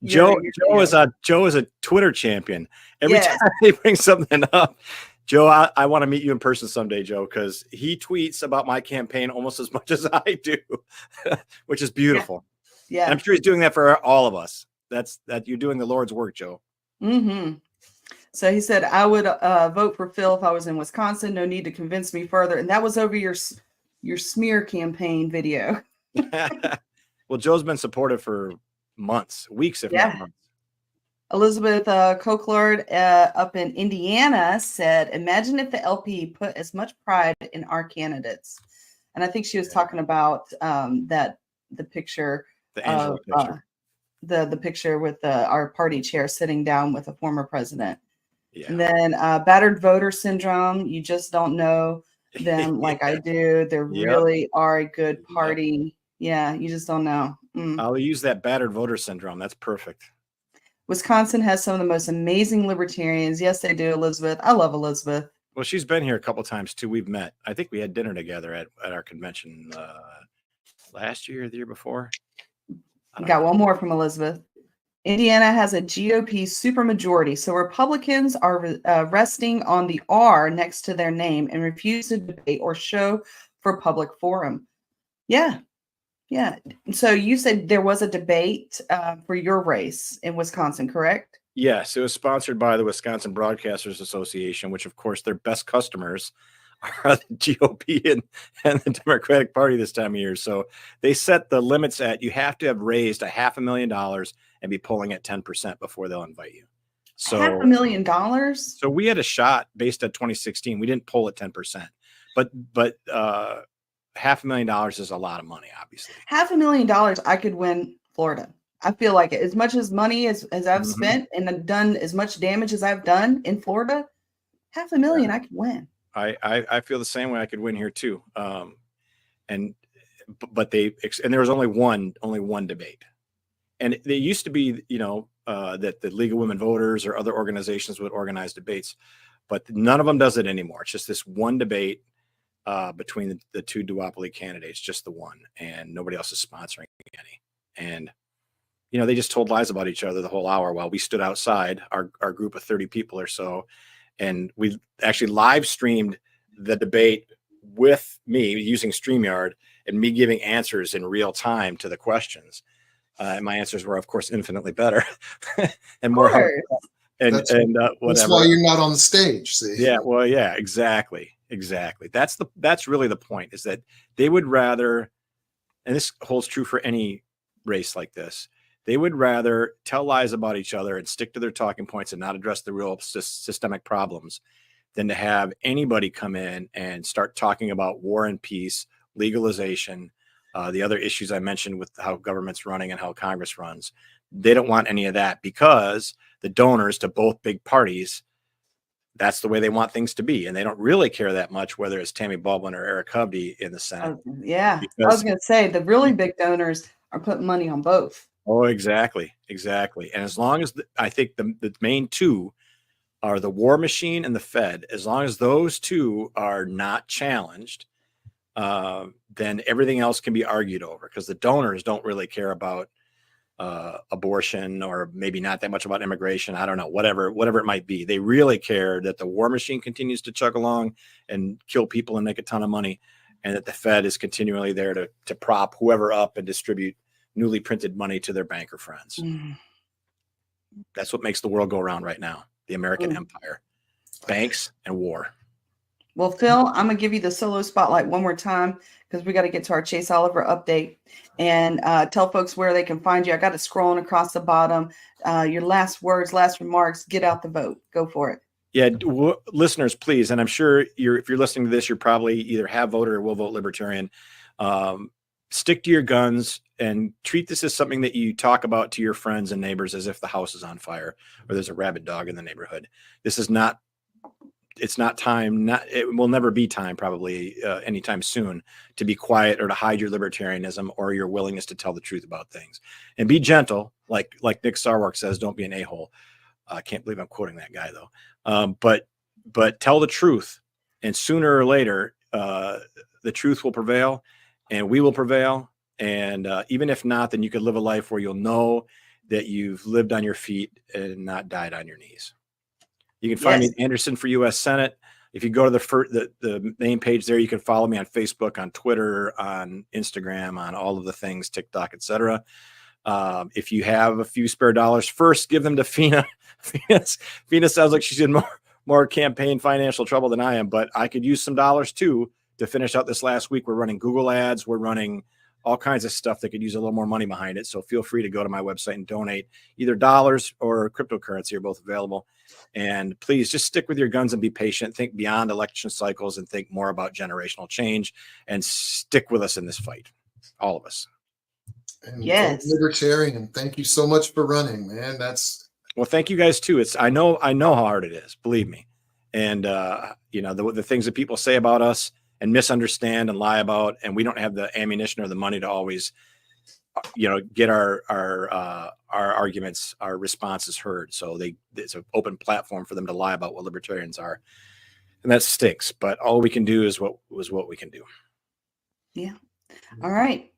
Speaker 3: Joe is a Twitter champion. Every time they bring something up, Joe, I want to meet you in person someday, Joe, because he tweets about my campaign almost as much as I do, which is beautiful.
Speaker 1: Yeah.
Speaker 3: And I'm sure he's doing that for all of us. That you're doing the Lord's work, Joe.
Speaker 1: Mm-hmm. So he said, I would vote for Phil if I was in Wisconsin. No need to convince me further. And that was over your smear campaign video.
Speaker 3: Well, Joe's been supportive for months, weeks, if not months.
Speaker 1: Elizabeth Cochleard up in Indiana said, imagine if the LP put as much pride in our candidates. And I think she was talking about the picture,
Speaker 3: the Angela picture.
Speaker 1: The picture with our party chair sitting down with a former president.
Speaker 3: Yeah.
Speaker 1: And then battered voter syndrome. You just don't know them like I do. They really are a good party. Yeah, you just don't know.
Speaker 3: I'll use that battered voter syndrome. That's perfect.
Speaker 1: Wisconsin has some of the most amazing libertarians. Yes, they do, Elizabeth. I love Elizabeth.
Speaker 3: Well, she's been here a couple of times too. We've met. I think we had dinner together at our convention last year or the year before.
Speaker 1: Got one more from Elizabeth. Indiana has a GOP supermajority, so Republicans are resting on the R next to their name and refuse to debate or show for public forum. Yeah. So you said there was a debate for your race in Wisconsin, correct?
Speaker 3: Yes, it was sponsored by the Wisconsin Broadcasters Association, which, of course, their best customers are the GOP and the Democratic Party this time of year. So they set the limits at you have to have raised $500,000 and be polling at 10% before they'll invite you. So
Speaker 1: $500,000.
Speaker 3: So we had a shot based at 2016. We didn't poll at 10%, but $500,000 is a lot of money, obviously.
Speaker 1: $500,000, I could win Florida. I feel like it. As much as money as I've spent and I've done as much damage as I've done in Florida, $500,000 I could win.
Speaker 3: I feel the same way. I could win here too. But there was only one debate, and they used to be, that the League of Women Voters or other organizations would organize debates, but none of them does it anymore. It's just this one debate between the two duopoly candidates, just the one, and nobody else is sponsoring any. And they just told lies about each other the whole hour while we stood outside, our group of 30 people or so. And we actually live streamed the debate with me using StreamYard and me giving answers in real time to the questions. And my answers were, of course, infinitely better and more. Whatever.
Speaker 2: That's why you're not on the stage. See?
Speaker 3: Yeah. Well, yeah, exactly. That's really the point, is that they would rather, and this holds true for any race like this, they would rather tell lies about each other and stick to their talking points and not address the real systemic problems than to have anybody come in and start talking about war and peace, legalization, the other issues I mentioned with how government's running and how Congress runs. They don't want any of that because the donors to both big parties, that's the way they want things to be. And they don't really care that much whether it's Tammy Baldwin or Eric Hovde in the Senate.
Speaker 1: I was going to say the really big donors are putting money on both.
Speaker 3: Oh, exactly. And as long as I think the main two are the war machine and the Fed, as long as those two are not challenged, then everything else can be argued over, because the donors don't really care about abortion, or maybe not that much about immigration. I don't know, whatever it might be. They really care that the war machine continues to chug along and kill people and make a ton of money, and that the Fed is continually there to prop whoever up and distribute newly printed money to their banker friends. That's what makes the world go around right now. The American empire, banks, and war.
Speaker 1: Well, Phil, I'm going to give you the solo spotlight one more time because we got to get to our Chase Oliver update, and tell folks where they can find you. I got it scrolling across the bottom. Your last words, last remarks, get out the vote. Go for it.
Speaker 3: Yeah, listeners, please. And I'm sure if you're listening to this, you're probably either have voted or will vote Libertarian. Stick to your guns and treat this as something that you talk about to your friends and neighbors as if the house is on fire or there's a rabid dog in the neighborhood. This is not, it's not time. It will never be time, probably anytime soon, to be quiet or to hide your libertarianism or your willingness to tell the truth about things. And be gentle, like Nick Sarwark says. Don't be an a-hole. I can't believe I'm quoting that guy though. But tell the truth, and sooner or later, the truth will prevail, and we will prevail. And even if not, then you could live a life where you'll know that you've lived on your feet and not died on your knees. You can find me at Anderson for U.S. Senate. If you go to the main page there, you can follow me on Facebook, on Twitter, on Instagram, on all of the things, TikTok, etc. If you have a few spare dollars, first give them to Fina. Fina sounds like she's in more campaign financial trouble than I am, but I could use some dollars too to finish out this last week. We're running Google ads. We're running all kinds of stuff that could use a little more money behind it. So feel free to go to my website and donate. Either dollars or cryptocurrency are both available. And please just stick with your guns and be patient. Think beyond election cycles and think more about generational change, and stick with us in this fight. All of us.
Speaker 2: And Libertarian, thank you so much for running, man.
Speaker 3: Well, thank you guys too. I know how hard it is, believe me. And the things that people say about us and misunderstand and lie about, and we don't have the ammunition or the money to always, get our arguments, our responses heard. So it's an open platform for them to lie about what libertarians are, and that stinks. But all we can do is what we can do.
Speaker 1: Yeah. All right.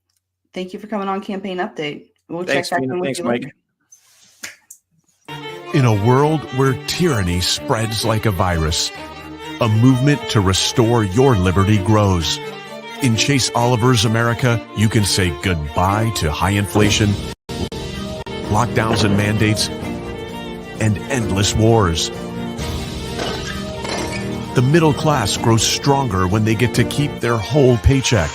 Speaker 1: Thank you for coming on Campaign Update. We'll
Speaker 3: Thanks,
Speaker 1: check back in with
Speaker 3: Thanks,
Speaker 1: you
Speaker 3: Mike.
Speaker 1: later.
Speaker 4: In a world where tyranny spreads like a virus, a movement to restore your liberty grows. In Chase Oliver's America, you can say goodbye to high inflation, lockdowns and mandates, and endless wars. The middle class grows stronger when they get to keep their whole paycheck.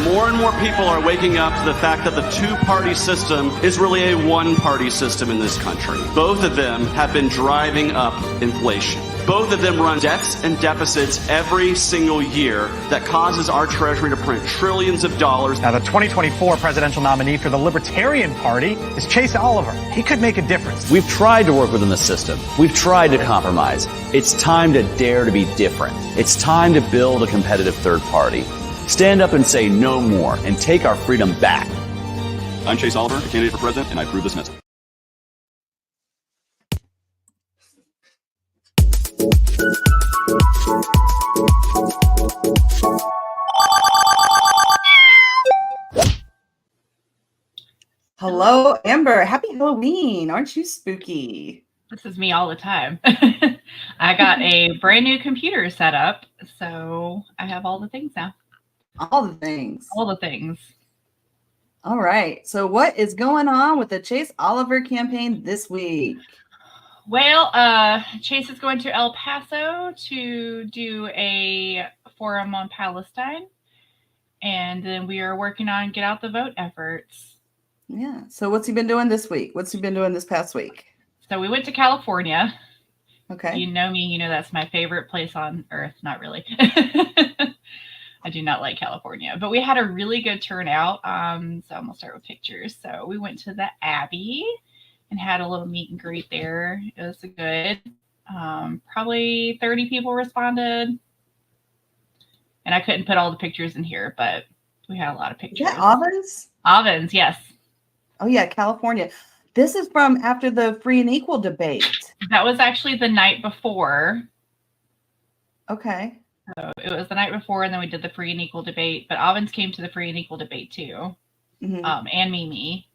Speaker 6: More and more people are waking up to the fact that the two-party system is really a one-party system in this country. Both of them have been driving up inflation. Both of them run debts and deficits every single year that causes our Treasury to print trillions of dollars.
Speaker 7: Now, the 2024 presidential nominee for the Libertarian Party is Chase Oliver. He could make a difference.
Speaker 8: We've tried to work within the system. We've tried to compromise. It's time to dare to be different. It's time to build a competitive third party. Stand up and say no more and take our freedom back.
Speaker 6: I'm Chase Oliver, a candidate for president, and I approve this message.
Speaker 1: Hello, Amber. Happy Halloween. Aren't you spooky?
Speaker 9: This is me all the time. I got a brand new computer set up, so I have all the things now.
Speaker 1: All the things.
Speaker 9: All the things.
Speaker 1: All right. So what is going on with the Chase Oliver campaign this week?
Speaker 9: Well, Chase is going to El Paso to do a forum on Palestine. And then we are working on get out the vote efforts.
Speaker 1: Yeah. So what's he been doing this week? What's he been doing this past week?
Speaker 9: So we went to California.
Speaker 1: Okay.
Speaker 9: You know me, you know that's my favorite place on earth. Not really. I do not like California, but we had a really good turnout. So I'm gonna start with pictures. So we went to the Abbey and had a little meet and greet there. It was good. Probably 30 people responded. And I couldn't put all the pictures in here, but we had a lot of pictures.
Speaker 1: Yeah, Ovens?
Speaker 9: Ovens, yes.
Speaker 1: Oh yeah, California. This is from after the free and equal debate.
Speaker 9: That was actually the night before.
Speaker 1: Okay.
Speaker 9: So it was the night before, and then we did the free and equal debate. But Ovens came to the free and equal debate too, and Mimi.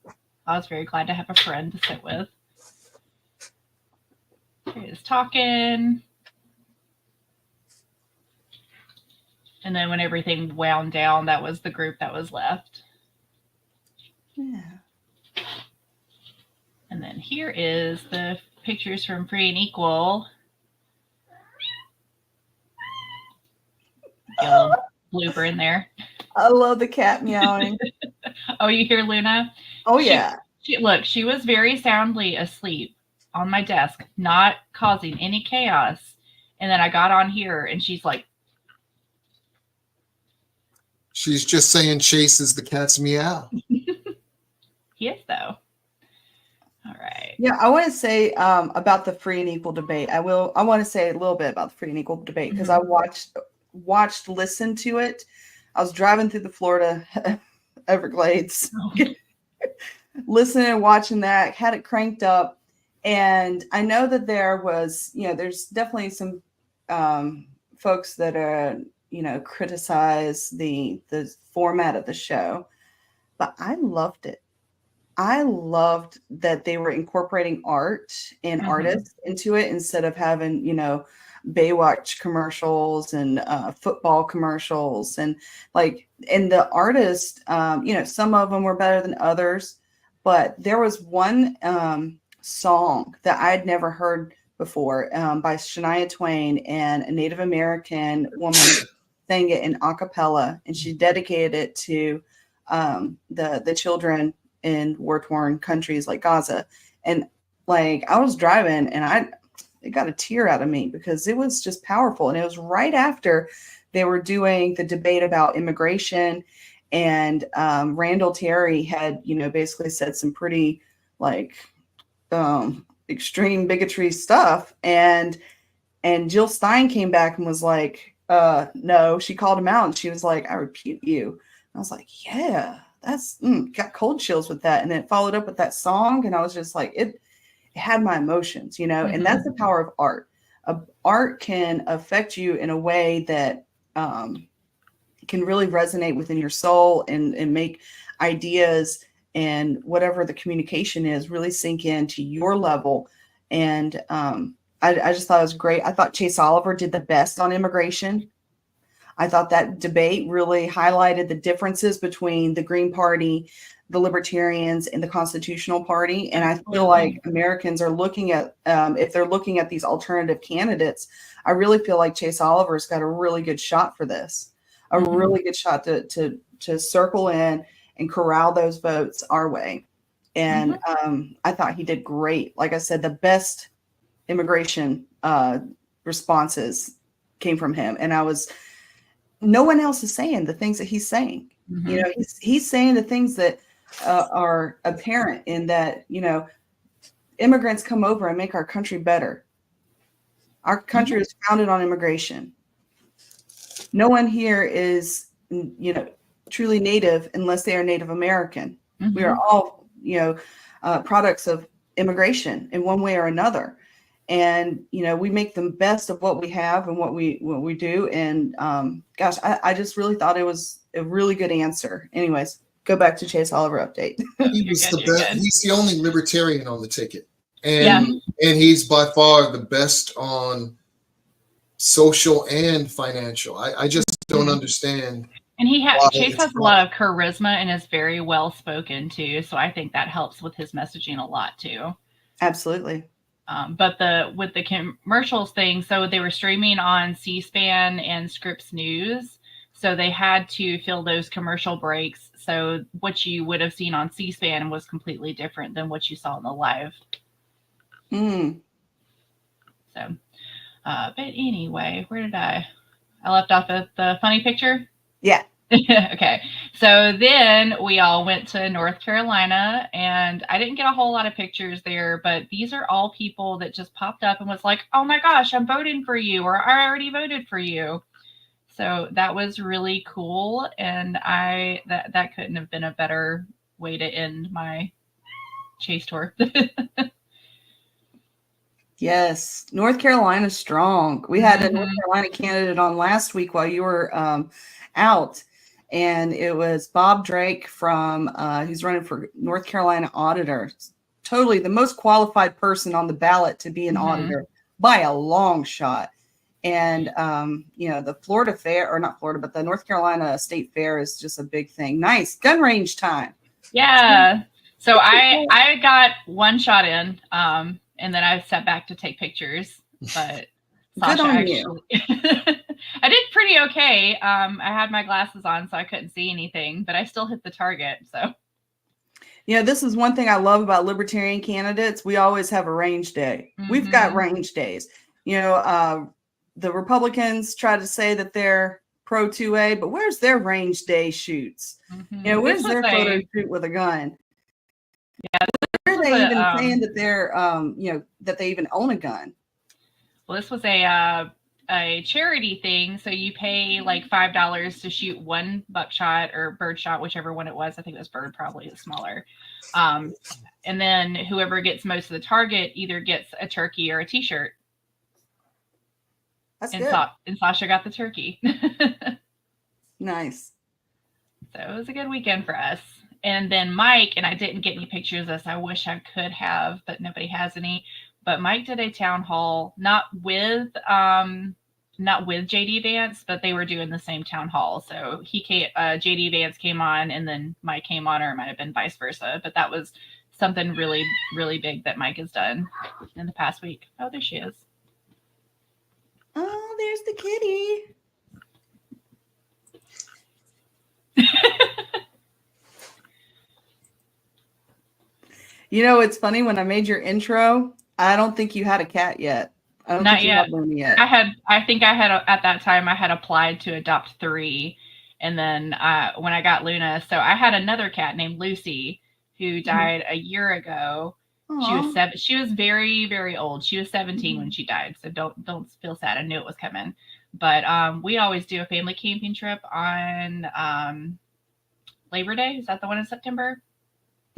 Speaker 9: I was very glad to have a friend to sit with. He was talking, and then when everything wound down, that was the group that was left.
Speaker 1: Yeah.
Speaker 9: And then here is the pictures from Free and Equal. Get a little blooper in there.
Speaker 1: I love the cat meowing.
Speaker 9: Oh, you hear Luna?
Speaker 1: Oh, yeah.
Speaker 9: She was very soundly asleep on my desk, not causing any chaos. And then I got on here and she's like,
Speaker 2: She's just saying Chase is the cat's meow.
Speaker 9: he is though. All right.
Speaker 1: Yeah, I want to say about the free and equal debate. I want to say a little bit about the free and equal debate because I listened to it. I was driving through the Florida Everglades, listening and watching that, had it cranked up. And I know that there was, there's definitely some folks that are, criticize the format of the show, but I loved it. I loved that they were incorporating art and artists into it instead of having, Baywatch commercials and football commercials and the artists, some of them were better than others, but there was one song that I'd never heard before by Shania Twain, and a Native American woman sang it in a cappella, and she dedicated it to the children in war-torn countries like Gaza. And I was driving and it got a tear out of me because it was just powerful. And it was right after they were doing the debate about immigration, and Randall Terry had, basically said some pretty extreme bigotry stuff. And Jill Stein came back and was like, no, she called him out and she was like, I repeat you. I was like, yeah, that's got cold chills with that. And then it followed up with that song. And I was just like, it had my emotions, and that's the power of art. Art can affect you in a way that can really resonate within your soul and make ideas and whatever the communication is really sink into your level. And I just thought it was great. I thought Chase Oliver did the best on immigration. I thought that debate really highlighted the differences between the Green Party, the Libertarians, and the Constitutional Party. And I feel like Americans are looking at, if they're looking at these alternative candidates, I really feel like Chase Oliver's got a really good shot for this, a really good shot to circle in and corral those votes our way. And I thought he did great. Like I said, the best immigration responses came from him. And no one else is saying the things that he's saying. He's saying the things that are apparent in that, immigrants come over and make our country better. Our country is founded on immigration. No one here is, truly native unless they are Native American. We are all, products of immigration in one way or another. And, we make the best of what we have and what we do. And gosh, I just really thought it was a really good answer. Anyways, go back to Chase Oliver update.
Speaker 2: He was the best. He's the only libertarian on the ticket. And he's by far the best on social and financial. I just don't understand.
Speaker 9: And Chase has a lot of charisma and is very well spoken too. So I think that helps with his messaging a lot too.
Speaker 1: Absolutely.
Speaker 9: But with the commercials thing, so they were streaming on C-SPAN and Scripps News. So they had to fill those commercial breaks. So what you would have seen on C-SPAN was completely different than what you saw in the live. So, but anyway, where did I left off at the funny picture?
Speaker 1: Yeah.
Speaker 9: Okay. So then we all went to North Carolina, and I didn't get a whole lot of pictures there, but these are all people that just popped up and was like, oh my gosh, I'm voting for you, or I already voted for you. So that was really cool. And that couldn't have been a better way to end my Chase tour.
Speaker 1: Yes. North Carolina's strong. We had a North Carolina candidate on last week while you were out. And it was Bob Drake from, he's running for North Carolina auditor. Totally the most qualified person on the ballot to be an auditor by a long shot. And, the Florida fair, or not Florida, but the North Carolina State Fair is just a big thing. Nice gun range time.
Speaker 9: Yeah. So I got one shot in, and then I sat back to take pictures. But
Speaker 1: Good
Speaker 9: Sasha
Speaker 1: on you.
Speaker 9: I did pretty okay. I had my glasses on, so I couldn't see anything, but I still hit the target. So.
Speaker 1: Yeah, this is one thing I love about Libertarian candidates. We always have a range day. We've got range days. You know, the Republicans try to say that they're pro 2A, but where's their range day shoots? You know, where's their photo shoot with a gun?
Speaker 9: Yeah,
Speaker 1: where are they even saying that they're, you know, that they even own a gun?
Speaker 9: Well, this was a charity thing. So you pay like $5 to shoot one buckshot or birdshot, whichever one it was. I think it was bird, probably the smaller. And then whoever gets most of the target either gets a turkey or a T-shirt.
Speaker 1: That's
Speaker 9: good. And Sasha got the turkey.
Speaker 1: Nice.
Speaker 9: So it was a good weekend for us. And then Mike, and I didn't get any pictures of this. I wish I could have, but nobody has any. But Mike did a town hall, not with JD Vance, but they were doing the same town hall. So he came, JD Vance came on, and then Mike came on, or it might have been vice versa. But that was something really, really big that Mike has done in the past week. Oh, there she is.
Speaker 1: Oh, there's the kitty. You know, it's funny, when I made your intro, I don't think you had a cat yet. I don't
Speaker 9: Not
Speaker 1: think
Speaker 9: yet.
Speaker 1: You had one yet.
Speaker 9: I think I had at that time I had applied to adopt 3, and then when I got Luna, so I had another cat named Lucy who died a year ago.
Speaker 1: Aww.
Speaker 9: She was very, very old. She was 17 when she died, so don't feel sad. I knew it was coming. But we always do a family camping trip on Labor Day. Is that the one in September?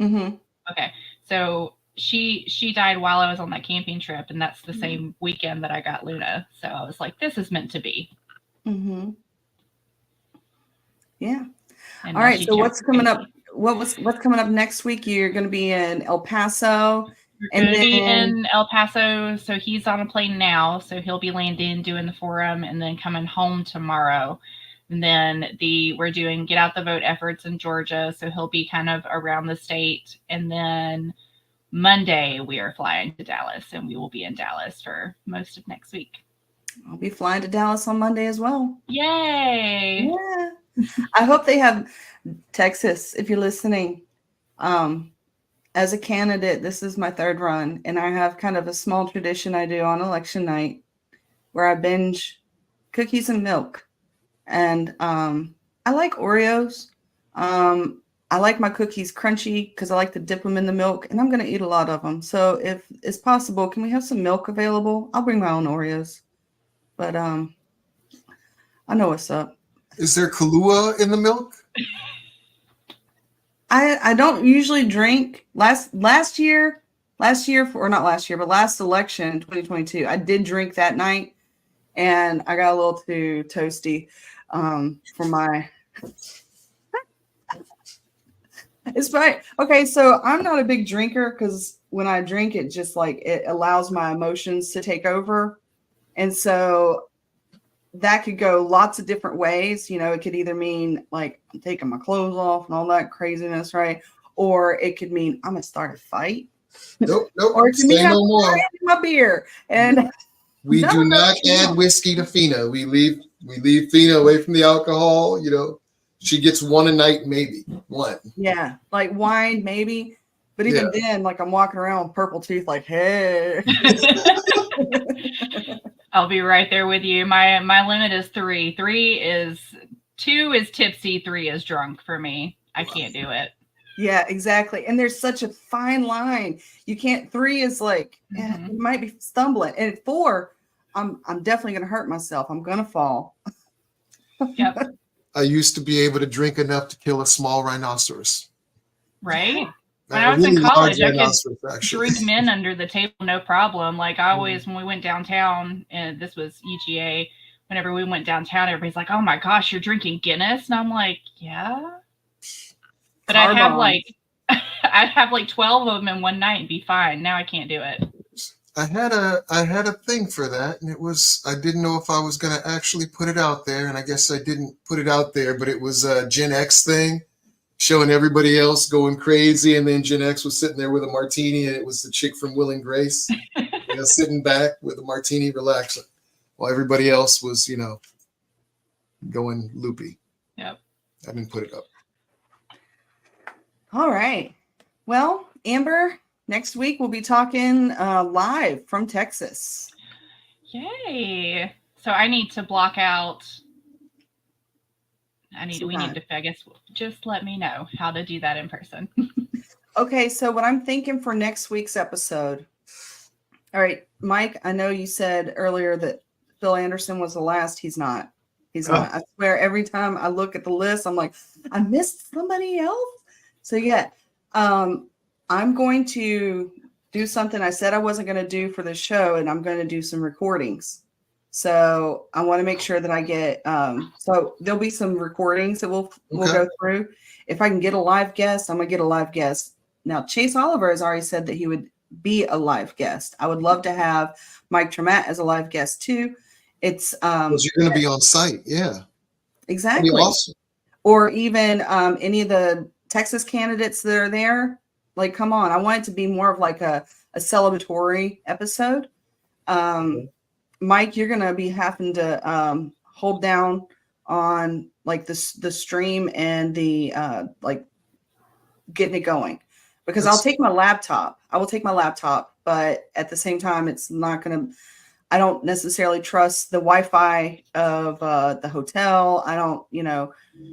Speaker 1: Mm-hmm.
Speaker 9: Okay, so she died while I was on that camping trip, and that's the same weekend that I got Luna. So I was like, this is meant to be.
Speaker 1: Mm-hmm. Yeah.
Speaker 9: And
Speaker 1: all right. So what's coming up? What's coming up next week? You're going to be in El Paso.
Speaker 9: We're going to be in El Paso. So he's on a plane now. So he'll be landing, doing the forum, and then coming home tomorrow. And then we're doing get out the vote efforts in Georgia. So he'll be kind of around the state. And then Monday we are flying to Dallas, and we will be in Dallas for most of next week.
Speaker 1: I'll be flying to Dallas on Monday as well.
Speaker 9: Yay!
Speaker 1: Yeah. I hope they have Texas, if you're listening. As a candidate, this is my 3rd run, and I have kind of a small tradition I do on election night where I binge cookies and milk. And I like Oreos. I like my cookies crunchy because I like to dip them in the milk, and I'm going to eat a lot of them. So if it's possible, can we have some milk available? I'll bring my own Oreos. But I know what's up.
Speaker 2: Is there Kahlua in the milk?
Speaker 1: I don't usually drink. Last election, 2022, I did drink that night, and I got a little too toasty for my. It's fine. Okay, so I'm not a big drinker because when I drink, it just like it allows my emotions to take over, and so that could go lots of different ways. You know, it could either mean like I'm taking my clothes off and all that craziness, right? Or it could mean I'm gonna start a fight.
Speaker 2: Nope.
Speaker 1: Or it could mean
Speaker 2: no more.
Speaker 1: My beer. And
Speaker 2: we do not add whiskey to Fina. We leave Fina away from the alcohol. You know, she gets one a night, maybe one.
Speaker 1: Yeah, like wine, maybe. But even then, like I'm walking around with purple teeth, like, hey.
Speaker 9: I'll be right there with you. My limit is 3. 2 is tipsy, 3 is drunk for me. I can't do it.
Speaker 1: Yeah, exactly. And there's such a fine line. You can't. 3 is like it might be stumbling, and 4, I'm definitely gonna hurt myself. I'm gonna fall.
Speaker 9: Yep.
Speaker 2: I used to be able to drink enough to kill a small rhinoceros.
Speaker 9: Right. When I was in college, I could
Speaker 2: actually
Speaker 9: drink men under the table, no problem. Like I always, when we went downtown, and this was UGA, whenever we went downtown, everybody's like, "Oh my gosh, you're drinking Guinness," and I'm like, "Yeah." But I'd have like 12 of them in one night and be fine. Now I can't do it.
Speaker 2: I had a thing for that, and it was, I didn't know if I was going to actually put it out there, and I guess I didn't put it out there, but it was a Gen X thing. showing everybody else going crazy, and then Gen X was sitting there with a martini, and it was the chick from Will and Grace, sitting back with a martini, relaxing, while everybody else was, going loopy.
Speaker 9: Yep.
Speaker 2: I didn't put it up.
Speaker 1: All right. Well, Amber, next week we'll be talking live from Texas.
Speaker 9: Yay. So I need to block out. We need to, I guess, just let me know how to do that in person.
Speaker 1: Okay. So what I'm thinking for next week's episode. All right, Mike, I know you said earlier that Phil Anderson was the last. He's not. He's not. I swear every time I look at the list, I'm like, I missed somebody else. So yeah, I'm going to do something I said I wasn't going to do for the show, and I'm going to do some recordings. So I want to make sure that I get, so there'll be some recordings that we'll go through. If I can get a live guest, I'm going to get a live guest. Now, Chase Oliver has already said that he would be a live guest. I would love to have Mike Trematt as a live guest too. It's
Speaker 2: because you're going to be on site. Yeah,
Speaker 1: exactly.
Speaker 2: Awesome.
Speaker 1: Or even any of the Texas candidates that are there. Like, come on. I want it to be more of like a celebratory episode. Mike, you're going to be having to hold down on like the stream and the like getting it going, because I'll take my laptop. I will take my laptop, but at the same time, it's not going to, I don't necessarily trust the Wi-Fi of the hotel. I don't,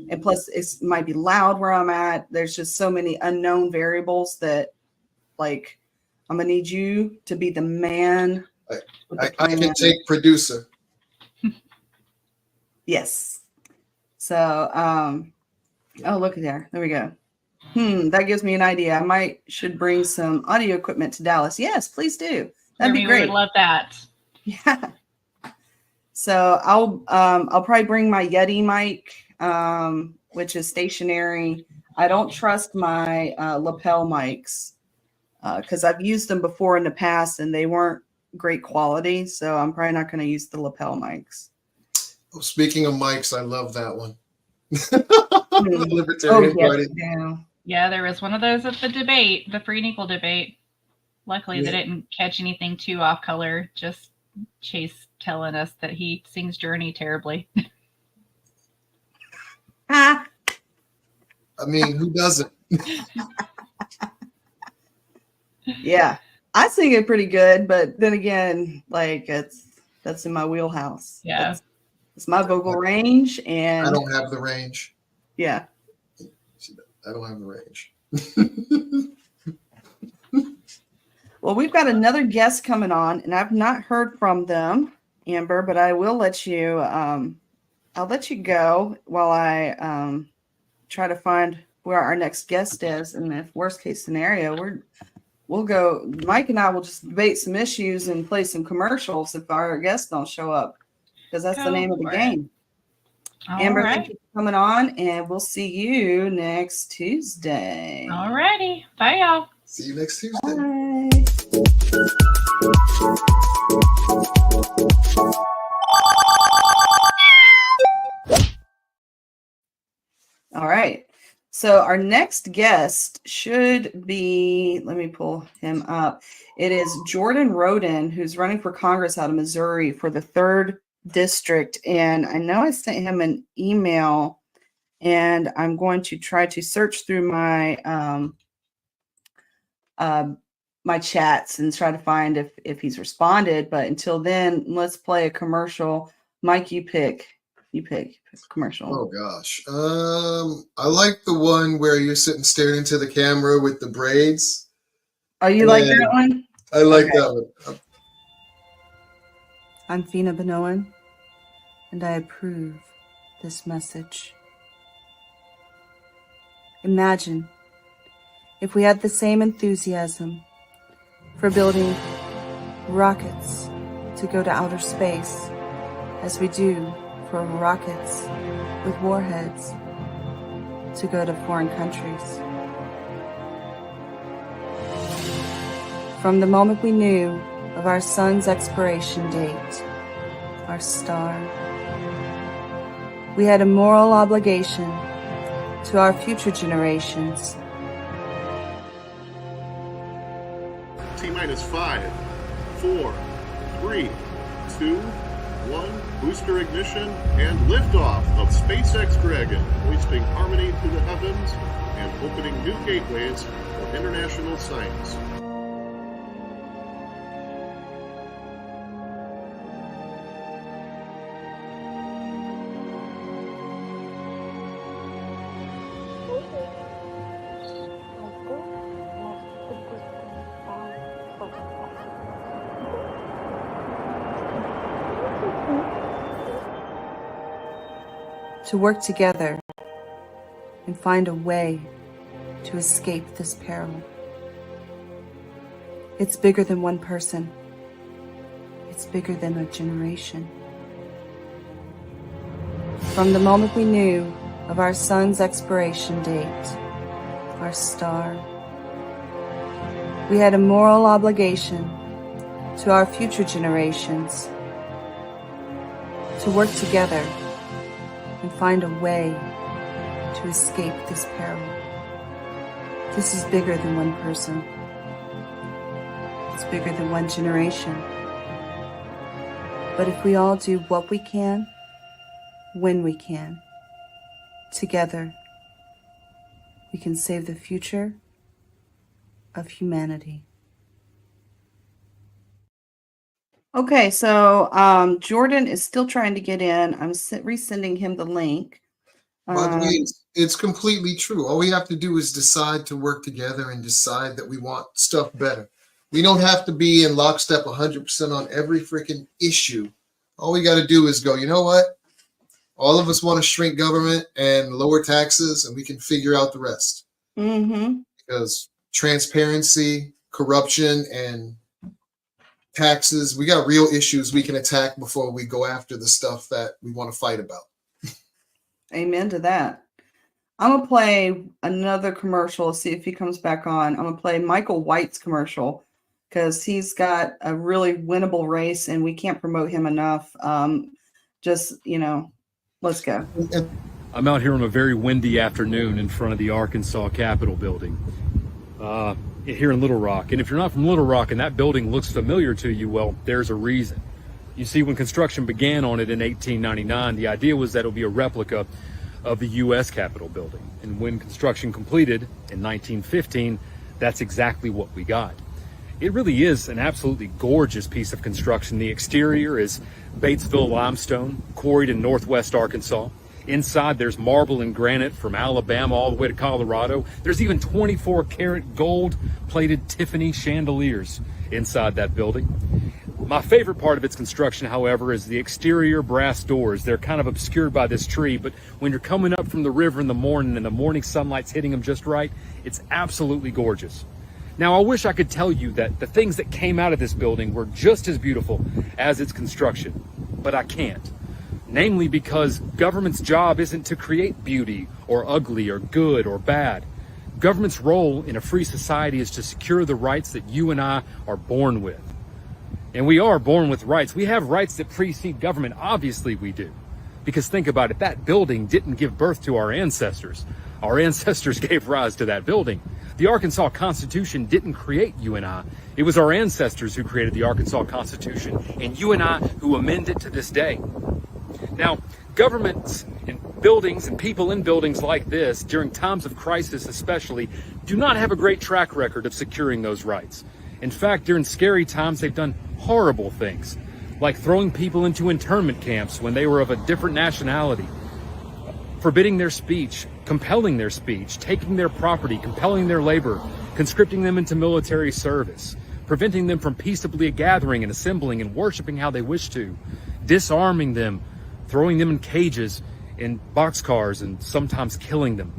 Speaker 1: and plus it might be loud where I'm at. There's just so many unknown variables that, like, I'm going to need you to be the man.
Speaker 2: I can take producer.
Speaker 1: Yes. So, oh, look at there. There we go. That gives me an idea. I should bring some audio equipment to Dallas. Yes, please do. That'd be great.
Speaker 9: We would love that.
Speaker 1: Yeah. So I'll probably bring my Yeti mic, which is stationary. I don't trust my lapel mics because I've used them before in the past and they weren't great quality. So I'm probably not going to use the lapel mics.
Speaker 2: Oh, speaking of mics, I love that one. The Libertarian Party.
Speaker 9: Yeah, there was one of those at the debate, the free and equal debate. Luckily, they didn't catch anything too off color. Just Chase telling us that he sings Journey terribly.
Speaker 2: I mean, who doesn't?
Speaker 1: Yeah, I sing it pretty good, but then again, like that's in my wheelhouse.
Speaker 9: Yeah,
Speaker 1: it's my vocal range, and
Speaker 2: I don't have the range.
Speaker 1: Yeah,
Speaker 2: I don't have the range.
Speaker 1: Well, we've got another guest coming on, and I've not heard from them, Amber, but I will let you. I'll let you go while I try to find where our next guest is, and if worst case scenario, we'll go. Mike and I will just debate some issues and play some commercials if our guests don't show up, because that's the name of the game. Amber, thank you for coming on, and we'll see you next Tuesday.
Speaker 9: All righty. Bye, y'all.
Speaker 2: See you next Tuesday.
Speaker 1: Bye. All right. So our next guest should be, let me pull him up. It is Jordan Roden, who's running for Congress out of Missouri for the 3rd district. And I know I sent him an email, and I'm going to try to search through my my chats and try to find if he's responded. But until then, let's play a commercial. Mike, you pick commercial.
Speaker 2: Oh gosh. I like the one where you're sitting staring into the camera with the braids.
Speaker 1: Oh, you like that one?
Speaker 2: I like that one.
Speaker 1: I'm Fina Benoan, and I approve this message. Imagine if we had the same enthusiasm for building rockets to go to outer space as we do for rockets with warheads to go to foreign countries. From the moment we knew of our sun's expiration date, our star, we had a moral obligation to our future generations.
Speaker 10: T-minus 5, 4, 3, 2, 1. Booster ignition and liftoff of SpaceX Dragon, hoisting harmony to the heavens and opening new gateways for international science.
Speaker 1: To work together and find a way to escape this peril. It's bigger than one person. It's bigger than a generation. From the moment we knew of our sun's expiration date, our star, we had a moral obligation to our future generations to work together and find a way to escape this peril. This is bigger than one person. It's bigger than one generation. But if we all do what we can, when we can, together, we can save the future of humanity. Okay, so Jordan is still trying to get in. I'm resending him the link.
Speaker 2: By the way, it's completely true. All we have to do is decide to work together and decide that we want stuff better. We don't have to be in lockstep 100% on every freaking issue. All we got to do is go, you know what? All of us want to shrink government and lower taxes, and we can figure out the rest.
Speaker 1: Mm-hmm.
Speaker 2: Because transparency, corruption, and taxes, we got real issues we can attack before we go after the stuff that we want to fight about.
Speaker 1: Amen to that. I'm going to play another commercial, see if he comes back on. I'm going to play Michael White's commercial because he's got a really winnable race and we can't promote him enough. Just, let's go.
Speaker 11: I'm out here on a very windy afternoon in front of the Arkansas Capitol building here in Little Rock. And if you're not from Little Rock and that building looks familiar to you, well, there's a reason. You see, when construction began on it in 1899, the idea was that it would be a replica of the U.S. Capitol building. And when construction completed in 1915, that's exactly what we got. It really is an absolutely gorgeous piece of construction. The exterior is Batesville limestone, quarried in northwest Arkansas. Inside, there's marble and granite from Alabama all the way to Colorado. There's even 24-karat gold-plated Tiffany chandeliers inside that building. My favorite part of its construction, however, is the exterior brass doors. They're kind of obscured by this tree, but when you're coming up from the river in the morning and the morning sunlight's hitting them just right, it's absolutely gorgeous. Now, I wish I could tell you that the things that came out of this building were just as beautiful as its construction, but I can't. Namely because government's job isn't to create beauty or ugly or good or bad. Government's role in a free society is to secure the rights that you and I are born with. And we are born with rights. We have rights that precede government. Obviously we do. Because think about it, that building didn't give birth to our ancestors. Our ancestors gave rise to that building. The Arkansas Constitution didn't create you and I. It was our ancestors who created the Arkansas Constitution, and you and I who amend it to this day. Now, governments and buildings and people in buildings like this, during times of crisis especially, do not have a great track record of securing those rights. In fact, during scary times, they've done horrible things, like throwing people into internment camps when they were of a different nationality, forbidding their speech, compelling their speech, taking their property, compelling their labor, conscripting them into military service, preventing them from peaceably gathering and assembling and worshiping how they wish to, disarming them, throwing them in cages, in boxcars, and sometimes killing them.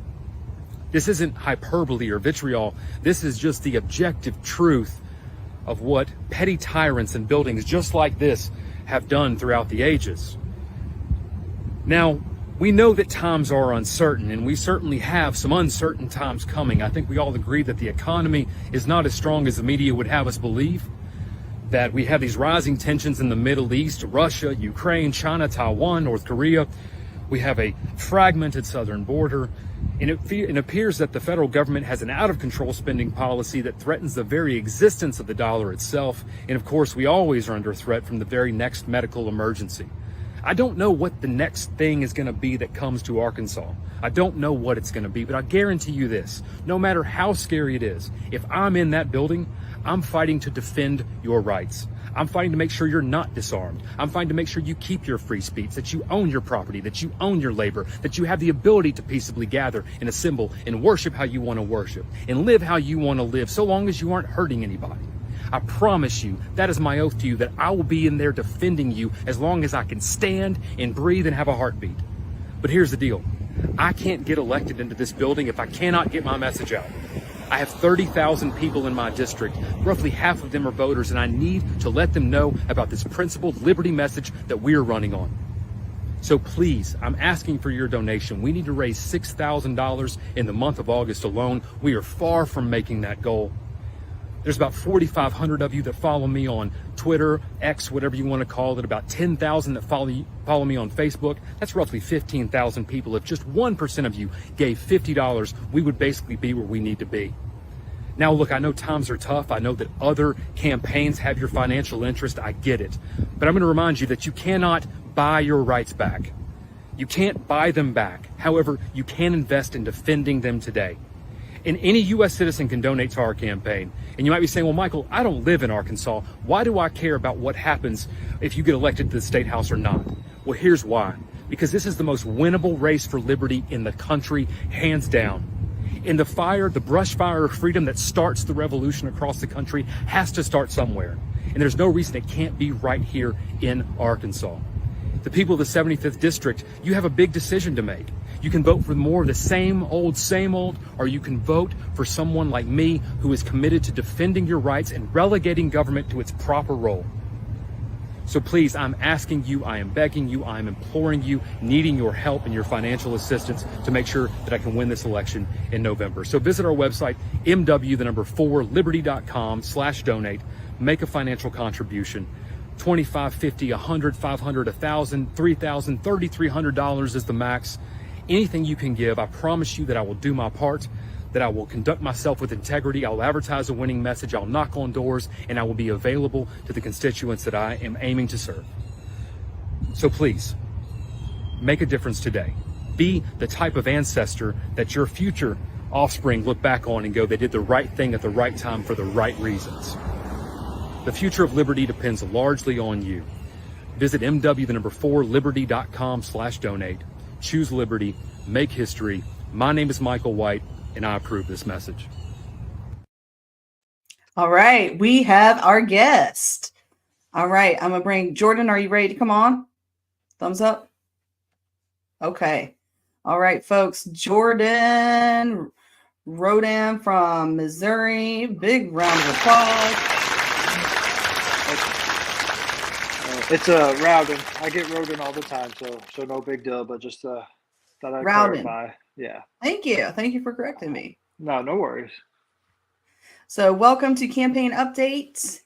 Speaker 11: This isn't hyperbole or vitriol. This is just the objective truth of what petty tyrants and buildings just like this have done throughout the ages. Now, we know that times are uncertain, and we certainly have some uncertain times coming. I think we all agree that the economy is not as strong as the media would have us believe, that we have these rising tensions in the Middle East, Russia, Ukraine, China, Taiwan, North Korea. We have a fragmented southern border, And it appears that the federal government has an out-of-control spending policy that threatens the very existence of the dollar itself. And of course, we always are under threat from the very next medical emergency. I don't know what the next thing is going to be that comes to Arkansas. I don't know what it's going to be, but I guarantee you this, no matter how scary it is, if I'm in that building, I'm fighting to defend your rights. I'm fighting to make sure you're not disarmed. I'm fighting to make sure you keep your free speech, that you own your property, that you own your labor, that you have the ability to peaceably gather and assemble and worship how you want to worship and live how you want to live, so long as you aren't hurting anybody. I promise you, that is my oath to you, that I will be in there defending you as long as I can stand and breathe and have a heartbeat. But here's the deal. I can't get elected into this building if I cannot get my message out. I have 30,000 people in my district. Roughly half of them are voters, and I need to let them know about this principled liberty message that we are running on. So please, I'm asking for your donation. We need to raise $6,000 in the month of August alone. We are far from making that goal. There's about 4,500 of you that follow me on Twitter, X, whatever you want to call it, about 10,000 that follow me on Facebook. That's roughly 15,000 people. If just 1% of you gave $50, we would basically be where we need to be. Now, look, I know times are tough. I know that other campaigns have your financial interest. I get it. But I'm going to remind you that you cannot buy your rights back. You can't buy them back. However, you can invest in defending them today. And any U.S. citizen can donate to our campaign. And you might be saying, well, Michael, I don't live in Arkansas. Why do I care about what happens if you get elected to the state house or not? Well, here's why. Because this is the most winnable race for liberty in the country, hands down. And the brush fire of freedom that starts the revolution across the country has to start somewhere. And there's no reason it can't be right here in Arkansas. The people of the 75th District, you have a big decision to make. You can vote for more of the same old, or you can vote for someone like me who is committed to defending your rights and relegating government to its proper role. So please, I'm asking you, I am begging you, I am imploring you, needing your help and your financial assistance to make sure that I can win this election in November. So visit our website, mw4liberty.com/donate, make a financial contribution. $25, $50, $100, $500, $1,000, $3,000, $3,300 is the max. Anything you can give, I promise you that I will do my part, that I will conduct myself with integrity, I'll advertise a winning message, I'll knock on doors, and I will be available to the constituents that I am aiming to serve. So please, make a difference today. Be the type of ancestor that your future offspring look back on and go, they did the right thing at the right time for the right reasons. The future of liberty depends largely on you. Visit mw4liberty.com/donate. Choose liberty, make history. My name is Michael White, and I approve this message.
Speaker 1: All right, we have our guest. All right, I'm going to bring Jordan. Are you ready to come on? Thumbs up. Okay. All right, folks. Jordan Rodan from Missouri. Big round of applause.
Speaker 12: It's Rowden. I get Rowden all the time, so no big deal. But just thought I'd clarify. Yeah.
Speaker 1: Thank you. Thank you for correcting me.
Speaker 12: No worries.
Speaker 1: So welcome to Campaign Updates.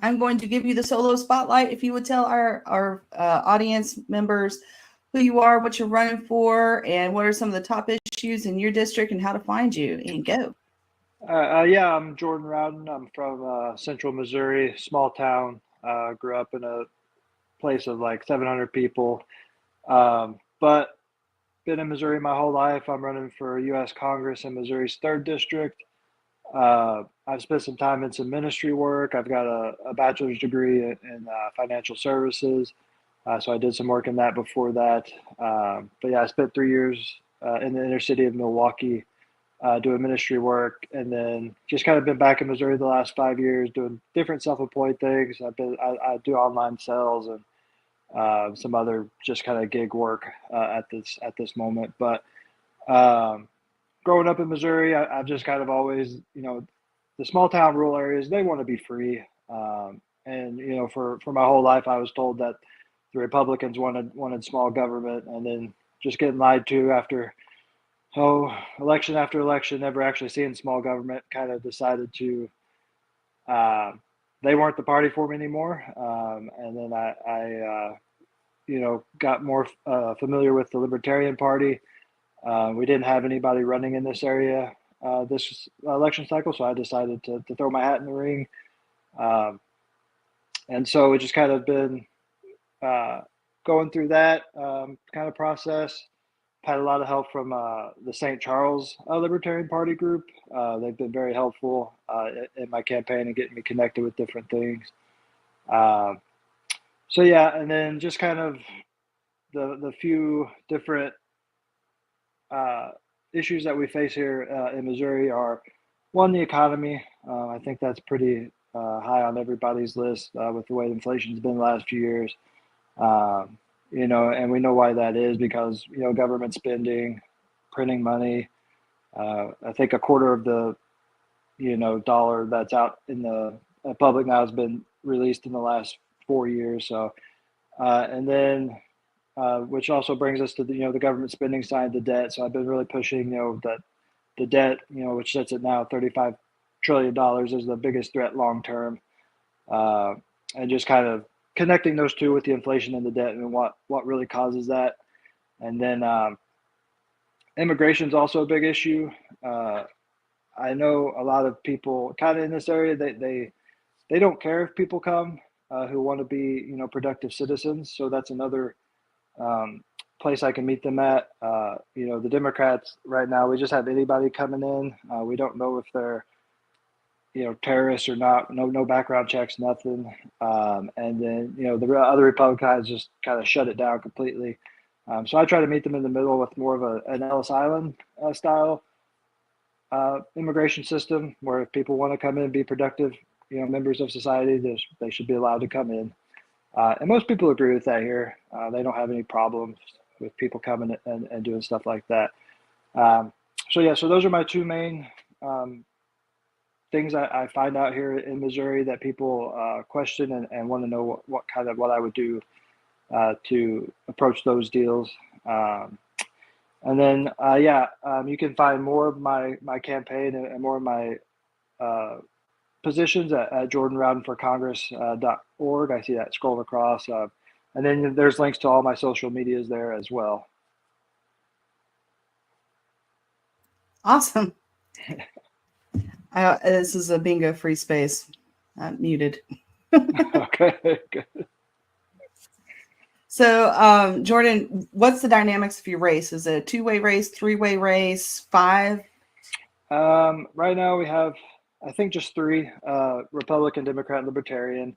Speaker 1: I'm going to give you the solo spotlight. If you would tell our audience members who you are, what you're running for, and what are some of the top issues in your district and how to find you, and go.
Speaker 12: Yeah, I'm Jordan Rowden. I'm from Central Missouri, small town. Grew up in a place of like 700 people, but been in Missouri my whole life. I'm running for U.S. Congress in Missouri's 3rd District. I've spent some time in some ministry work. I've got a bachelor's degree in financial services, so I did some work in that before that. But yeah, I spent 3 years in the inner city of Milwaukee doing ministry work, and then just kind of been back in Missouri the last 5 years doing different self-employed things. I do online sales and some other just kind of gig work at this moment. But growing up in Missouri, I've just kind of always, the small town rural areas, they want to be free. And for my whole life, I was told that the Republicans wanted small government, and then just getting lied to after election after election, never actually seeing small government, kind of decided to, they weren't the party for me anymore. And then I got more familiar with the Libertarian Party, We didn't have anybody running in this area this election cycle, so I decided to throw my hat in the ring. And so it just kind of been going through that kind of process. Had a lot of help from the St. Charles Libertarian Party group. They've been very helpful in my campaign and getting me connected with different things. So yeah, and then just kind of the few different issues that we face here in Missouri are, one, the economy. I think that's pretty high on everybody's list with the way inflation's been the last few years. You know, and we know why that is, because, you know, government spending, printing money. I think a quarter of the, you know, dollar that's out in the public now has been released in the last 4 years. So, and then, which also brings us to the, you know, the government spending side, the debt. So I've been really pushing, you know, that the debt, you know, which sits at now $35 trillion, is the biggest threat long term, and just kind of connecting those two with the inflation and the debt and what really causes that. And then immigration is also a big issue. I know a lot of people kind of in this area, they don't care if people come who want to be, you know, productive citizens. So that's another place I can meet them at. You know, the Democrats right now, we just have anybody coming in. We don't know if they're, you know, terrorists or not. No background checks, nothing. And then, you know, the other Republicans just kind of shut it down completely. So I try to meet them in the middle with more of an Ellis Island style immigration system, where if people want to come in and be productive, you know, members of society, they should be allowed to come in. And most people agree with that here. They don't have any problems with people coming and doing stuff like that. So yeah, so those are my two main things I find out here in Missouri that people question and want to know what I would do to approach those deals. And then you can find more of my campaign and more of my positions at jordanrowdenforcongress.org. I see that scrolled across. And then there's links to all my social medias there as well.
Speaker 1: Awesome. This is a bingo free space. I'm muted.
Speaker 12: Okay, good.
Speaker 1: So, Jordan, what's the dynamics of your race? Is it a two-way race, three-way race, 5?
Speaker 12: Right now we have, I think, just 3, Republican, Democrat, Libertarian.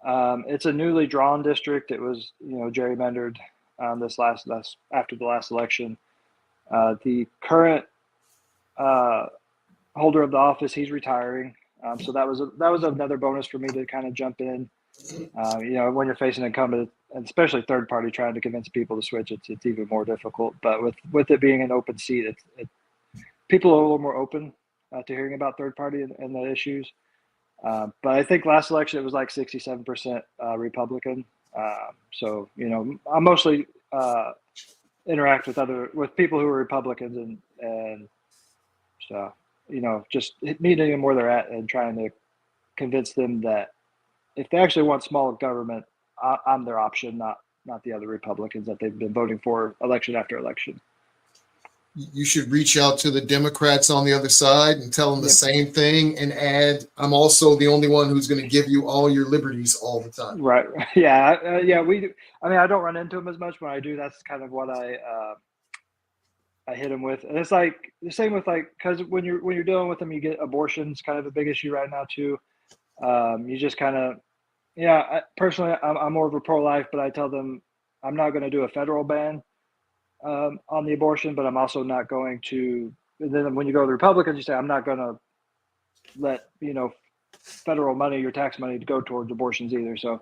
Speaker 12: It's a newly drawn district. It was, you know, gerrymandered after the last election. The current holder of the office, he's retiring. So that was another bonus for me to kind of jump in. You know, when you're facing an incumbent, and especially third party trying to convince people to switch, it's even more difficult. But with it being an open seat, people are a little more open to hearing about third party and the issues. But I think last election it was like 67% Republican. So, you know, I mostly interact with people who are Republicans, and so, you know, just meeting them where they're at and trying to convince them that if they actually want small government, I'm their option, not the other Republicans that they've been voting for election after election.
Speaker 2: You should reach out to the Democrats on the other side and tell them the same thing, and add, I'm also the only one who's going to give you all your liberties all the time.
Speaker 12: Right. Yeah. We do. I mean, I don't run into them as much. When I do, that's kind of what I hit them with. And it's like the same with, like, because when you're dealing with them, you get abortions, kind of a big issue right now too. You just kind of, personally, I'm more of a pro-life, but I tell them I'm not going to do a federal ban on the abortion, but I'm also not going to. And then when you go to the Republicans, you say I'm not going to let, you know, federal money, your tax money, to go towards abortions either. So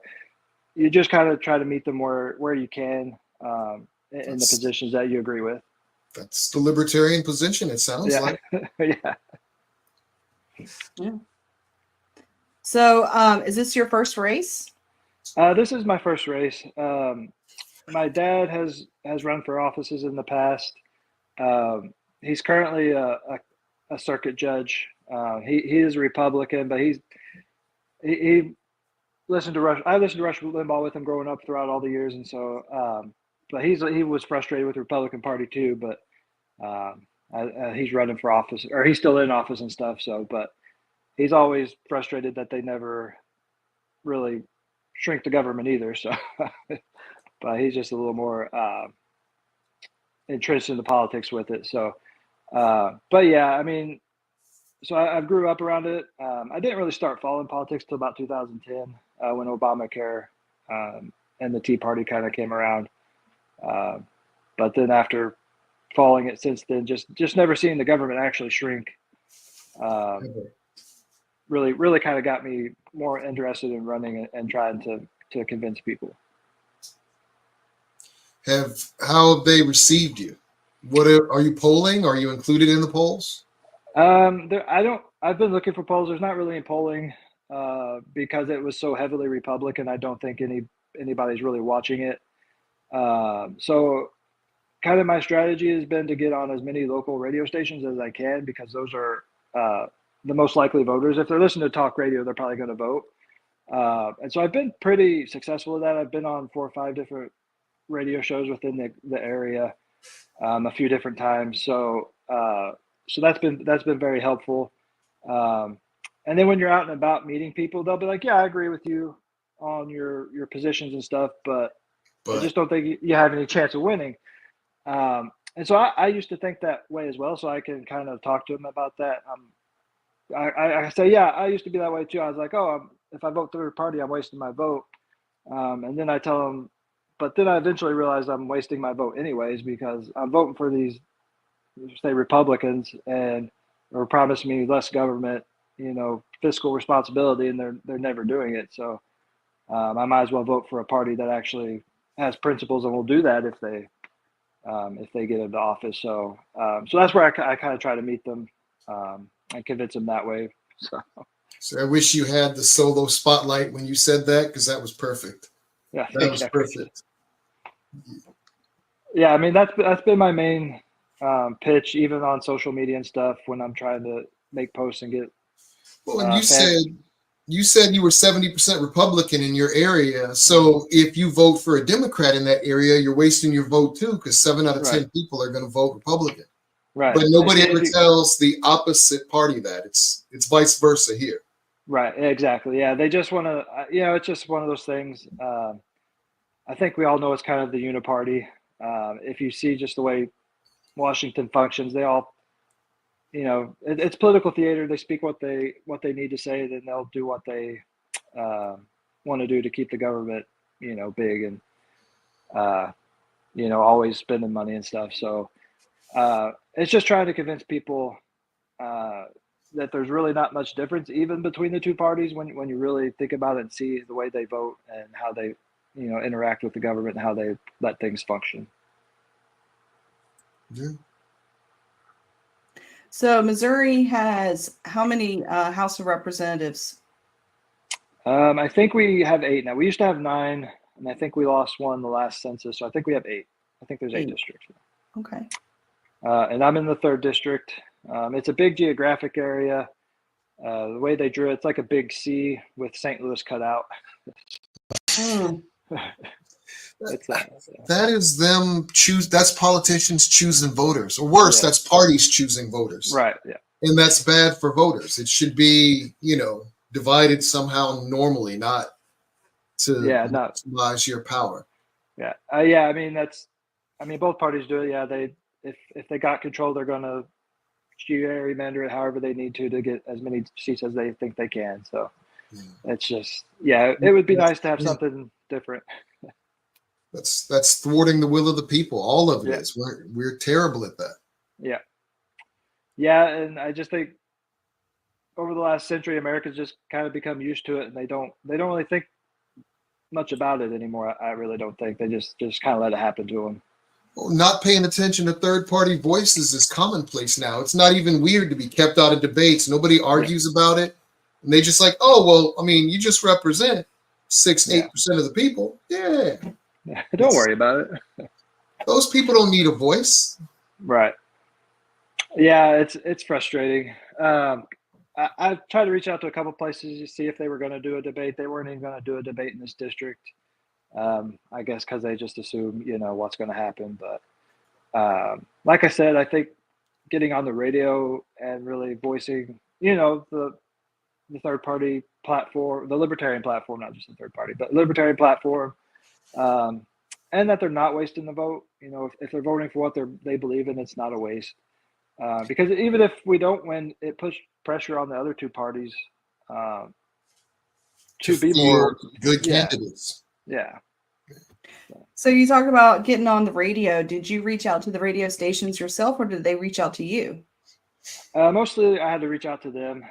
Speaker 12: you just kind of try to meet them where you can in the positions that you agree with.
Speaker 2: That's the libertarian position, it sounds like.
Speaker 1: Yeah. So, is this your first race?
Speaker 12: This is my first race. My dad has run for offices in the past. He's currently a circuit judge. He is a Republican, but he listened to Rush. I listened to Rush Limbaugh with him growing up throughout all the years, and so but he was frustrated with the Republican Party too. But He's running for office, or he's still in office and stuff. So, but he's always frustrated that they never really shrink the government either. So, but he's just a little more entrenched in the politics with it. So, but yeah, I mean, so I grew up around it. I didn't really start following politics till about 2010 when Obamacare and the Tea Party kind of came around. But then after following it since then, just never seeing the government actually shrink, really kind of got me more interested in running and trying to convince people.
Speaker 2: How have they received you? Are you polling? Are you included in the polls?
Speaker 12: I've been looking for polls. There's not really any polling because it was so heavily Republican. I don't think anybody's really watching it. So kind of my strategy has been to get on as many local radio stations as I can, because those are the most likely voters. If they're listening to talk radio, they're probably going to vote. And so I've been pretty successful with that. I've been on 4 or 5 different radio shows within the area a few different times. So that's been very helpful. And then when you're out and about meeting people, they'll be like, yeah, I agree with you on your positions and stuff, but I just don't think you have any chance of winning. And so I used to think that way as well. So I can kind of talk to them about that. I say, yeah, I used to be that way too. I was like, if I vote third party, I'm wasting my vote. And then I tell them, but then I eventually realized I'm wasting my vote anyways, because I'm voting for these, say, Republicans, and they're promising me less government, fiscal responsibility, and they're never doing it. So I might as well vote for a party that actually has principles and will do that if they get into office. So that's where I kind of try to meet them and convince them that way.
Speaker 2: So I wish you had the solo spotlight when you said that, because that was perfect.
Speaker 12: Yeah,
Speaker 2: that was perfect.
Speaker 12: Yeah, I mean that's been my main pitch, even on social media and stuff, when I'm trying to make posts and get.
Speaker 2: Well, and you said you were 70% Republican in your area. So if you vote for a Democrat in that area, you're wasting your vote too, because 7 out of 10 people are going to vote Republican.
Speaker 12: Right.
Speaker 2: But nobody ever tells the opposite party that. It's vice versa here.
Speaker 12: Right. Exactly. Yeah. They just want to, it's just one of those things. I think we all know it's kind of the uniparty. If you see just the way Washington functions, they all, it's political theater. They speak what they need to say, then they'll do what they want to do to keep the government, big and, always spending money and stuff. So it's just trying to convince people that there's really not much difference even between the two parties when you really think about it and see the way they vote and how they, interact with the government and how they let things function.
Speaker 2: Yeah.
Speaker 1: So Missouri has how many House of Representatives?
Speaker 12: I think we have 8 now. We used to have 9, and I think we lost one the last census. So I think we have 8. I think there's 8 districts.
Speaker 1: Okay.
Speaker 12: And I'm in the 3rd district. It's a big geographic area. The way they drew it, it's like a big C with St. Louis cut out.
Speaker 2: That is them that's politicians choosing voters, or worse, that's parties choosing voters.
Speaker 12: Right. Yeah.
Speaker 2: And that's bad for voters. It should be, divided somehow normally, not to maximize your power.
Speaker 12: Yeah. I mean, both parties do it. Yeah. If they got control, they're going to gerrymander it however they need to get as many seats as they think they can. So it's just, it would be nice to have something different.
Speaker 2: That's thwarting the will of the people. All of it is. We're terrible at that.
Speaker 12: Yeah. Yeah. And I just think over the last century, Americans just kind of become used to it, and they don't really think much about it anymore. I really don't think. They just kind of let it happen to them.
Speaker 2: Well, not paying attention to third-party voices is commonplace now. It's not even weird to be kept out of debates. Nobody argues about it. And they just like, oh, well, I mean, you just represent 6-8% of the people. Yeah.
Speaker 12: Don't worry about it.
Speaker 2: Those people don't need a voice.
Speaker 12: Right. Yeah, it's frustrating. I tried to reach out to a couple places to see if they were going to do a debate. They weren't even going to do a debate in this district. I guess because they just assume, what's going to happen. But like I said, I think getting on the radio and really voicing, the third party platform, the libertarian platform, not just the third party, but libertarian platform, and that they're not wasting the vote. If they're voting for what they believe in, it's not a waste. Because even if we don't win, it puts pressure on the other two parties to be more
Speaker 2: good candidates.
Speaker 12: Yeah.
Speaker 1: So you talk about getting on the radio. Did you reach out to the radio stations yourself, or did they reach out to you?
Speaker 12: Mostly, I had to reach out to them.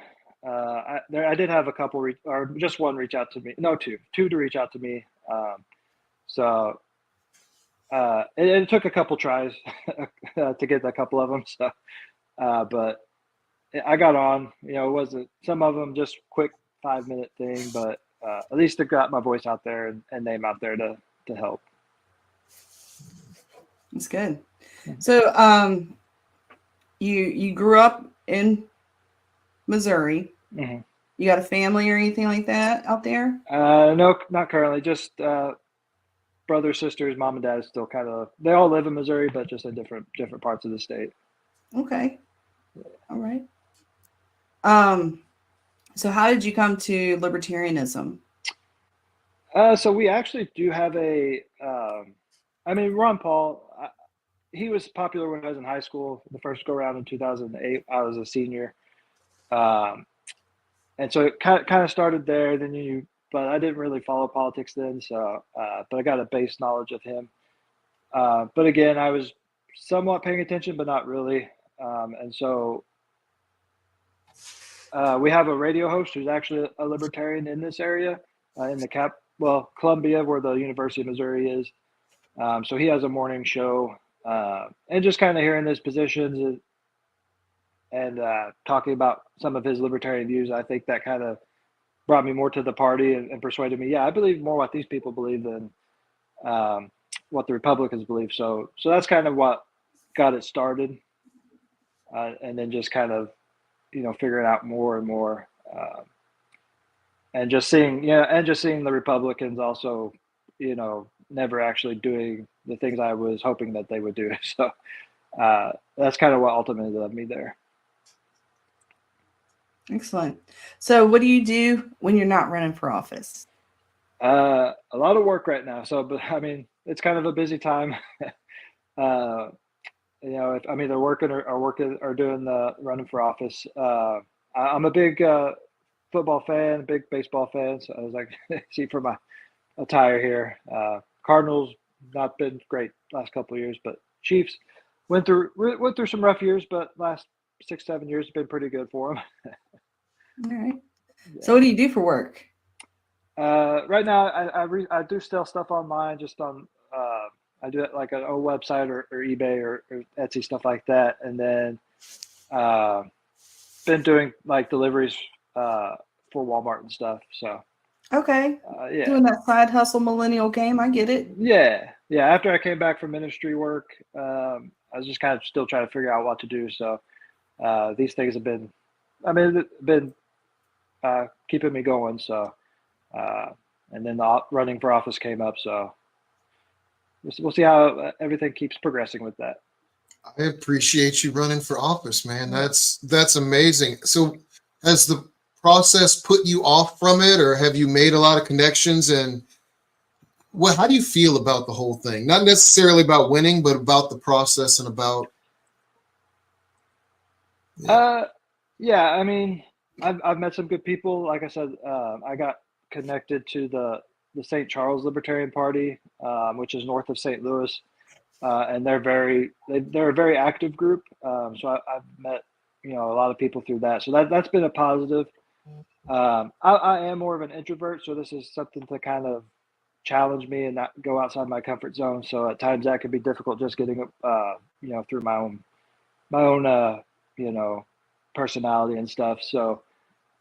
Speaker 12: I did have a couple, or just one reach out to me. No, two to reach out to me. So it took a couple tries to get a couple of them. So, but I got on. It wasn't some of them just quick 5-minute thing, but at least it got my voice out there and name out there to help.
Speaker 1: That's good. So, you grew up in Missouri.
Speaker 12: Mm-hmm.
Speaker 1: You got a family or anything like that out there?
Speaker 12: No, not currently. Just brothers, sisters, mom and dad is still they all live in Missouri, but just in different parts of the state.
Speaker 1: Okay. All right. So how did you come to libertarianism?
Speaker 12: So we actually do have Ron Paul, he was popular when I was in high school. The first go around in 2008, I was a senior. And so it kind of started there. But I didn't really follow politics then. So, but I got a base knowledge of him. But again, I was somewhat paying attention, but not really. And so we have a radio host who's actually a libertarian in this area, in Columbia, where the University of Missouri is. So he has a morning show, and just kind of hearing his positions and talking about some of his libertarian views. I think that kind of brought me more to the party and persuaded me. Yeah, I believe more what these people believe than what the Republicans believe. So that's kind of what got it started, and then just kind of figuring out more and more, and just seeing the Republicans also never actually doing the things I was hoping that they would do. So that's kind of what ultimately led me there.
Speaker 1: Excellent. So what do you do when you're not running for office?
Speaker 12: A lot of work right now. So, but it's kind of a busy time. If I'm either working or doing the running for office. I'm a big football fan, big baseball fan. So I was like, see for my attire here. Cardinals not been great last couple of years, but Chiefs went through some rough years, but last 6-7 years have been pretty good for them.
Speaker 1: All right. Yeah. So what do you do for work?
Speaker 12: Right now, I do sell stuff online, just on I do it like an old website or eBay or Etsy, stuff like that, and then been doing like deliveries for Walmart and stuff. So
Speaker 1: okay,
Speaker 12: yeah,
Speaker 1: doing that side hustle millennial game. I get it.
Speaker 12: Yeah. After I came back from ministry work, I was just kind of still trying to figure out what to do. So these things have been keeping me going. So and then the running for office came up. So we'll see how everything keeps progressing with that.
Speaker 2: I appreciate you running for office, man. That's amazing. So has the process put you off from it, or have you made a lot of connections? And how do you feel about the whole thing? Not necessarily about winning, but about the process and about.
Speaker 12: Yeah. I've met some good people. Like I said, I got connected to the St. Charles Libertarian Party, which is north of St. Louis, and they're a very active group. So I've met a lot of people through that. So that's been a positive. I am more of an introvert, so this is something to kind of challenge me and not go outside my comfort zone. So at times that can be difficult, just getting through my own personality and stuff. So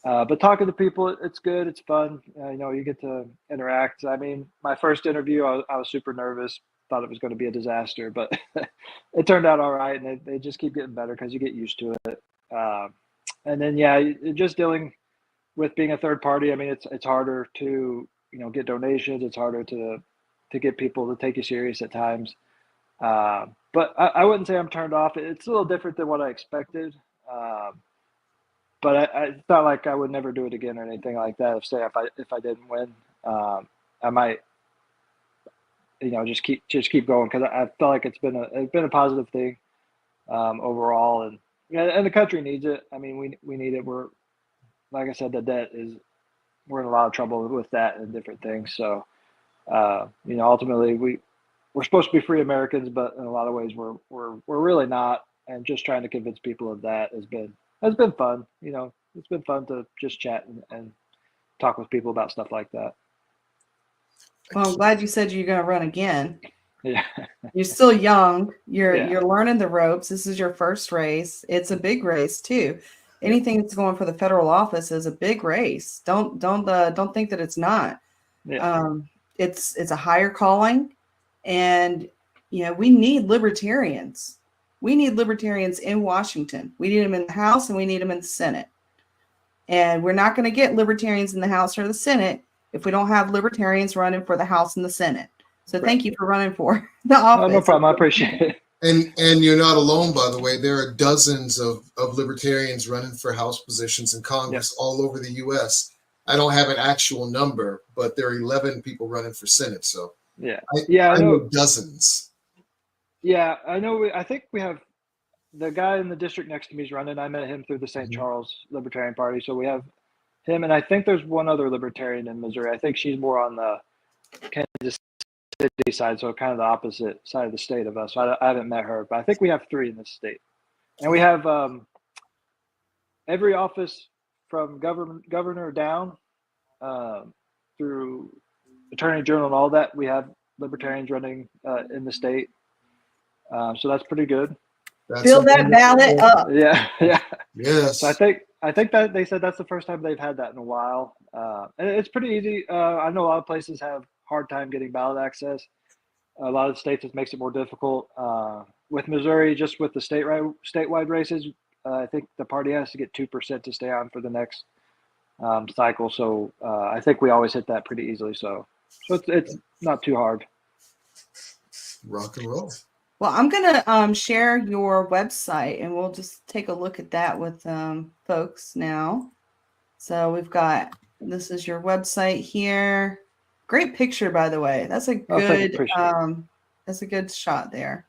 Speaker 12: but talking to people, it's good, it's fun. You get to interact. My first interview, I was super nervous, thought it was going to be a disaster, but it turned out all right, and they just keep getting better because you get used to it. And then just dealing with being a third party. It's harder to get donations. It's harder to get people to take you serious at times. but I wouldn't say I'm turned off. It's a little different than what I expected. But it's not like I would never do it again or anything like that. If I didn't win, I might, just keep going, because I feel like it's been a positive thing overall, and the country needs it. I mean, we need it. We're, like I said, we're in a lot of trouble with that and different things. So ultimately we're supposed to be free Americans, but in a lot of ways we're really not. And just trying to convince people of that has been fun. It's been fun to just chat and talk with people about stuff like that.
Speaker 1: Well, I'm glad you said you're going to run again.
Speaker 12: Yeah.
Speaker 1: You're still young. You're learning the ropes. This is your first race. It's a big race too. Anything that's going for the federal office is a big race. Don't think that it's not.
Speaker 12: Yeah.
Speaker 1: It's a higher calling, and we need libertarians. We need libertarians in Washington. We need them in the House and we need them in the Senate. And we're not going to get libertarians in the House or the Senate if we don't have libertarians running for the House and the Senate. So thank you for running for the office.
Speaker 12: No problem. I appreciate it.
Speaker 2: And you're not alone, by the way. There are dozens of libertarians running for House positions in Congress all over the U.S. I don't have an actual number, but there are 11 people running for Senate. So I know dozens.
Speaker 12: Yeah, I know. I think we have the guy in the district next to me is running. I met him through the St. Charles Libertarian Party. So we have him, and I think there's one other libertarian in Missouri. I think she's more on the Kansas City side, so kind of the opposite side of the state of us. So I haven't met her, but I think we have 3 in this state. And we have every office from governor down through attorney general and all that. We have libertarians running in the state. So that's pretty good.
Speaker 1: Fill that ballot up.
Speaker 12: Yeah.
Speaker 2: Yes.
Speaker 12: So I think that they said that's the first time they've had that in a while. And it's pretty easy. I know a lot of places have hard time getting ballot access. A lot of states, it makes it more difficult. With Missouri, just with the statewide races, I think the party has to get 2% to stay on for the next cycle. So I think we always hit that pretty easily. So it's not too hard.
Speaker 2: Rock and roll.
Speaker 1: Well, I'm going to share your website, and we'll just take a look at that with folks now. So this is your website here. Great picture, by the way. That's a good shot there.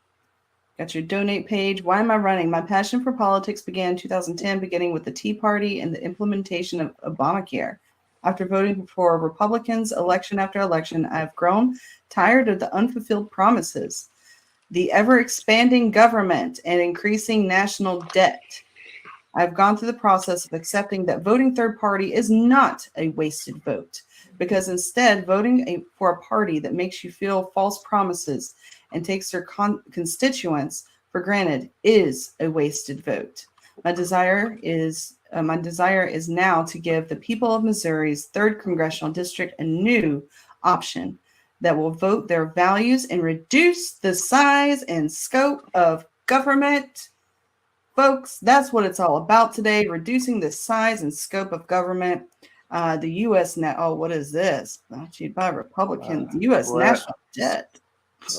Speaker 1: Got your donate page. Why am I running? My passion for politics began in 2010, beginning with the Tea Party and the implementation of Obamacare. After voting for Republicans election after election, I've grown tired of the unfulfilled promises, the ever-expanding government, and increasing national debt. I've gone through the process of accepting that voting third party is not a wasted vote, because instead voting for a party that makes you feel false promises and takes their constituents for granted is a wasted vote. My desire is now to give the people of Missouri's 3rd Congressional District a new option that will vote their values and reduce the size and scope of government. Folks, that's what it's all about today, reducing the size and scope of government. The U.S. what is this? Achieved by Republicans. U.S. national debt.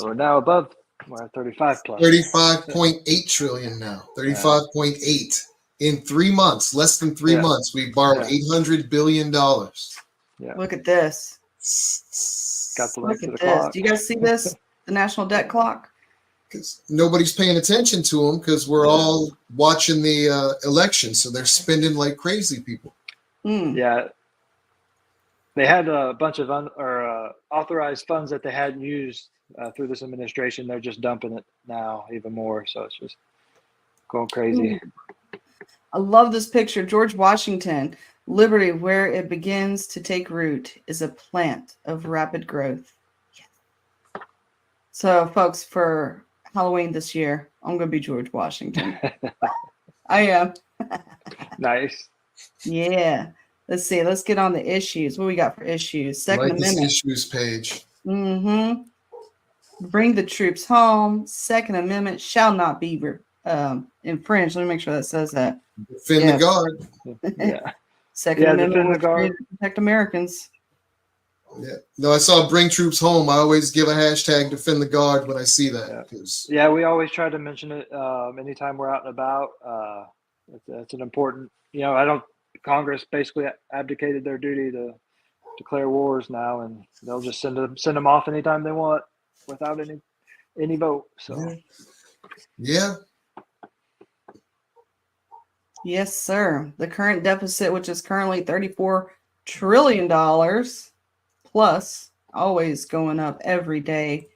Speaker 12: We're now above. We're at 35 plus.
Speaker 2: 35.8 trillion now. 35.8 in 3 months. Less than 3 months, we borrowed $800 billion.
Speaker 12: Yeah.
Speaker 1: Look at this.
Speaker 12: Got the link to the
Speaker 1: this.
Speaker 12: clock.
Speaker 1: Do you guys see this? The national debt clock?
Speaker 2: Because nobody's paying attention to them because we're all watching the election. So they're spending like crazy people.
Speaker 12: Yeah. They had a bunch of authorized funds that they hadn't used through this administration. They're just dumping it now even more. So it's just going crazy.
Speaker 1: I love this picture. George Washington, liberty, where it begins to take root, is a plant of rapid growth. Yes. So, folks, for Halloween this year, I'm going to be George Washington. I am.
Speaker 12: Nice.
Speaker 1: Yeah. Let's see. Let's get on the issues. What we got for issues? Second Amendment.
Speaker 2: Issues page.
Speaker 1: Bring the troops home. Second Amendment shall not be infringed. Let me make sure that says that.
Speaker 2: Defend the guard.
Speaker 1: Second Amendment will protect Americans.
Speaker 2: Yeah. No, I saw Bring Troops Home. I always give a hashtag Defend the Guard when I see that.
Speaker 12: Yeah, we always try to mention it anytime we're out and about. It's an important, Congress basically abdicated their duty to declare wars now, and they'll just send them off anytime they want without any vote. So
Speaker 2: yeah.
Speaker 1: Yes, sir. The current deficit, which is currently $34 trillion plus, always going up every day.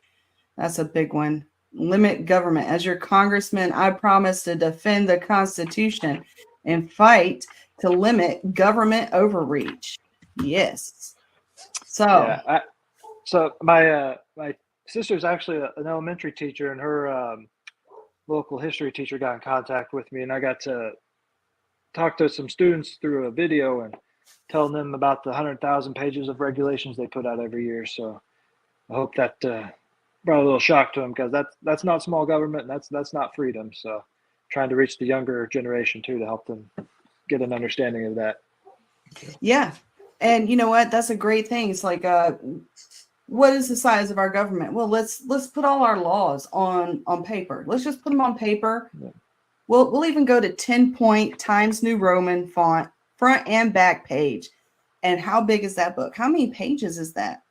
Speaker 1: That's a big one. Limit government. As your congressman, I promise to defend the Constitution and fight to limit government overreach. Yes. So,
Speaker 12: yeah, my sister's actually an elementary teacher, and her local history teacher got in contact with me, and I got to talk to some students through a video and telling them about the 100,000 pages of regulations they put out every year. So I hope that brought a little shock to them, because that's not small government, and that's not freedom. So trying to reach the younger generation too, to help them get an understanding of that.
Speaker 1: yeah. And you know what? That's a great thing. It's like, what is the size of our government? Well, let's put all our laws on paper. Let's just put them on paper. Yeah. We'll even go to 10-point Times New Roman font, front and back page. And how big is that book? How many pages is that?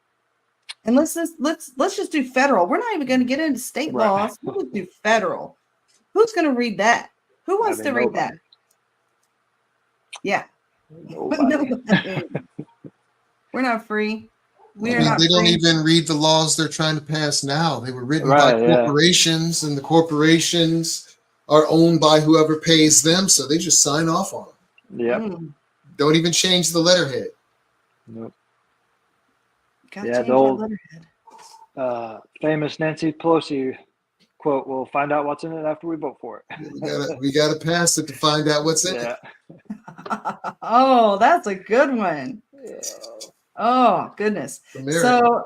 Speaker 1: And let's just do federal. We're not even going to get into state laws. We'll just do federal. Who's going to read that? Who wants to read that? Yeah. Nobody. We're not free.
Speaker 2: They don't even read the laws they're trying to pass now. They were written by corporations, and the corporations are owned by whoever pays them, so they just sign off on them.
Speaker 12: Yeah.
Speaker 2: Don't even change the letterhead.
Speaker 12: Nope. The old famous Nancy Pelosi quote, "We'll find out what's in it after we vote for
Speaker 2: it." We gotta pass it to find out what's in it.
Speaker 1: Oh, that's a good one. Yeah. Oh, goodness. So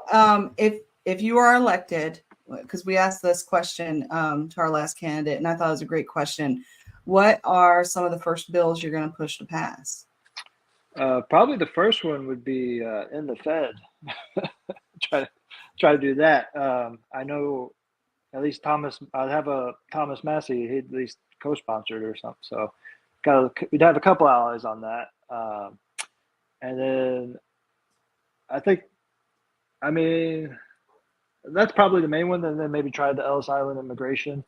Speaker 1: if you are elected, because we asked this question to our last candidate, and I thought it was a great question, what are some of the first bills you're going to push to pass?
Speaker 12: Probably the first one would be in the Fed. try to do that. I know at least I'd have a Thomas Massey, he'd at least co-sponsored or something. So we'd have a couple allies on that. And then that's probably the main one. And then maybe try the Ellis Island immigration,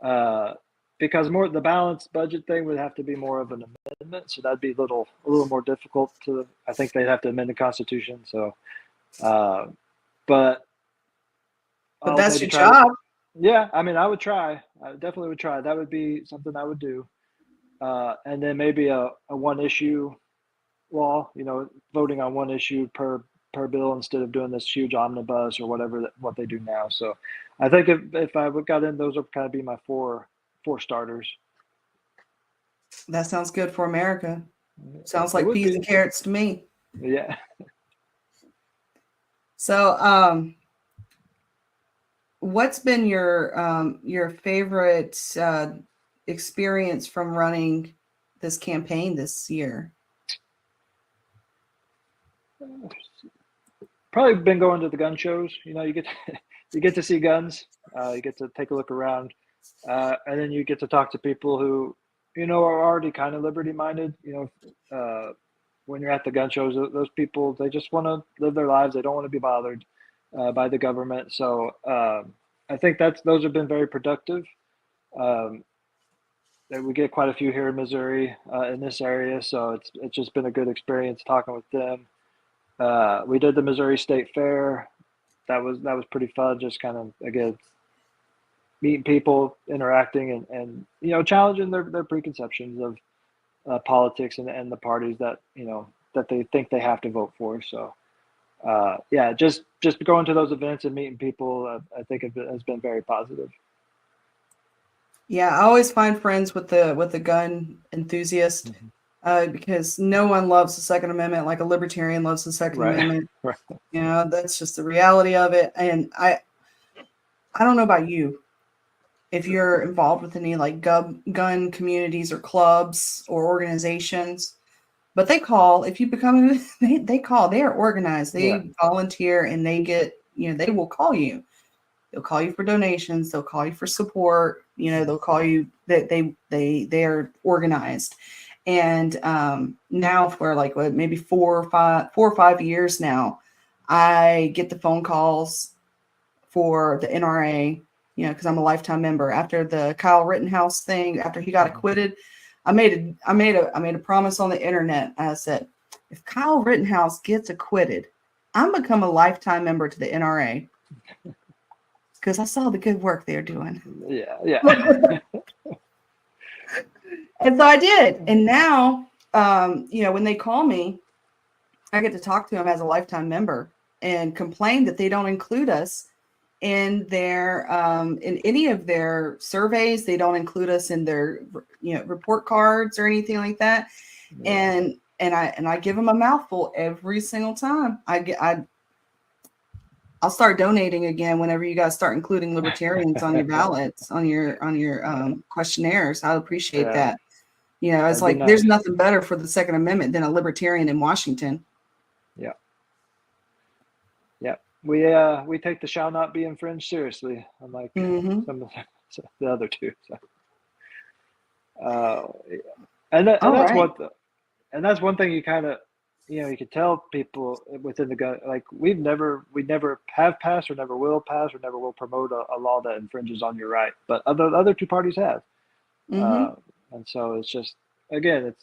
Speaker 12: because the balanced budget thing would have to be more of an amendment. So that'd be a little more difficult I think they'd have to amend the Constitution. So, but
Speaker 1: that's your job.
Speaker 12: Yeah. I would try. I definitely would try. That would be something I would do. And then maybe a one issue law, voting on one issue per bill instead of doing this huge omnibus or what they do now. So I think if I got in, those would kind of be my four starters.
Speaker 1: That sounds good for America. Sounds like peas and carrots to me.
Speaker 12: Yeah.
Speaker 1: So what's been your favorite experience from running this campaign this year?
Speaker 12: Probably been going to the gun shows. You get to see guns. You get to take a look around, and then you get to talk to people who are already kind of liberty minded. When you're at the gun shows, those people, they just want to live their lives. They don't want to be bothered by the government. So I think those have been very productive. We get quite a few here in Missouri in this area, so it's just been a good experience talking with them. We did the Missouri State Fair. That was pretty fun. Just kind of, again, meeting people, interacting, and challenging their preconceptions of politics and the parties that that they think they have to vote for. So just going to those events and meeting people, I think it has been very positive.
Speaker 1: Yeah, I always find friends with the gun enthusiast. Because no one loves the Second Amendment like a libertarian loves the Second Amendment.
Speaker 12: Right.
Speaker 1: That's just the reality of it. And I don't know about you, if you're involved with any like gun communities or clubs or organizations, But they call if you become they call. They are organized. They
Speaker 12: Yeah.
Speaker 1: volunteer and they get they will call you. They'll call you for donations. They'll call you for support. They'll call you that they are organized. And now for like maybe 4 or 5 years now, I get the phone calls for the NRA, because I'm a lifetime member. After the Kyle Rittenhouse thing, after he got acquitted, I made a promise on the internet. I said, if Kyle Rittenhouse gets acquitted, I'm become a lifetime member to the NRA because I saw the good work they're doing.
Speaker 12: Yeah.
Speaker 1: And so I did. And now, when they call me, I get to talk to them as a lifetime member and complain that they don't include us in their in any of their surveys. They don't include us in their report cards or anything like that. Yeah. And I give them a mouthful every single time. I'll start donating again whenever you guys start including libertarians on your ballots, on your questionnaires. I appreciate that. It's like nice. There's nothing better for the Second Amendment than a libertarian in Washington.
Speaker 12: Yeah. We take the shall not be infringed seriously, unlike some of the other two. So. That's one thing you kind of you can tell people within the gun, like we never have passed or never will pass or never will promote a law that infringes on your right, but other two parties have. And so it's just, again,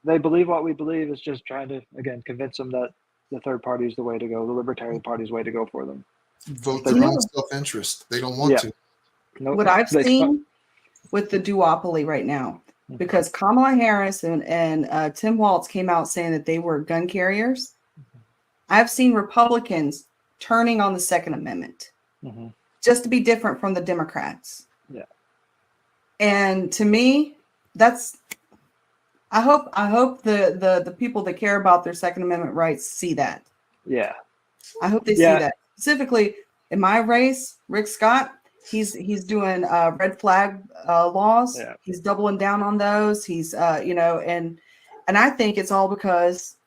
Speaker 12: they believe what we believe. It's just trying to, again, convince them that the third party is the way to go, the Libertarian Party is the way to go for them.
Speaker 2: Vote their own self-interest. They don't want to.
Speaker 1: Nope. What I've seen with the duopoly right now, because Kamala Harris and Tim Walz came out saying that they were gun carriers, I've seen Republicans turning on the Second Amendment just to be different from the Democrats.
Speaker 12: Yeah.
Speaker 1: And to me, I hope the people that care about their Second Amendment rights see that.
Speaker 12: Yeah.
Speaker 1: I hope they see that. Specifically in my race, Rick Scott, he's doing red flag laws. Yeah. He's doubling down on those. He's and I think it's all because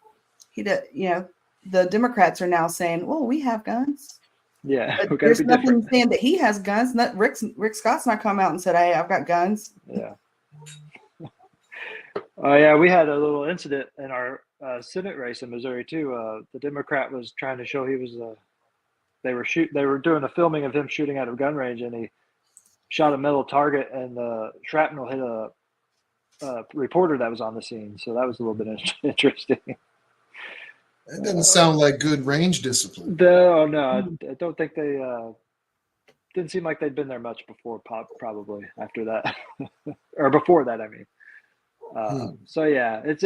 Speaker 1: the Democrats are now saying, well, we have guns.
Speaker 12: Yeah.
Speaker 1: But there's nothing saying that he has guns. Rick Scott's not come out and said, hey, I've got guns.
Speaker 12: Yeah. Yeah, we had a little incident in our Senate race in Missouri too. The Democrat was trying to show he was they were doing a filming of him shooting out of a gun range, and he shot a metal target, and the shrapnel hit a reporter that was on the scene. So that was a little bit interesting.
Speaker 2: That doesn't sound like good range discipline.
Speaker 12: No, I don't think they didn't seem like they'd been there much before. Probably after that, or before that, I mean. So yeah, it's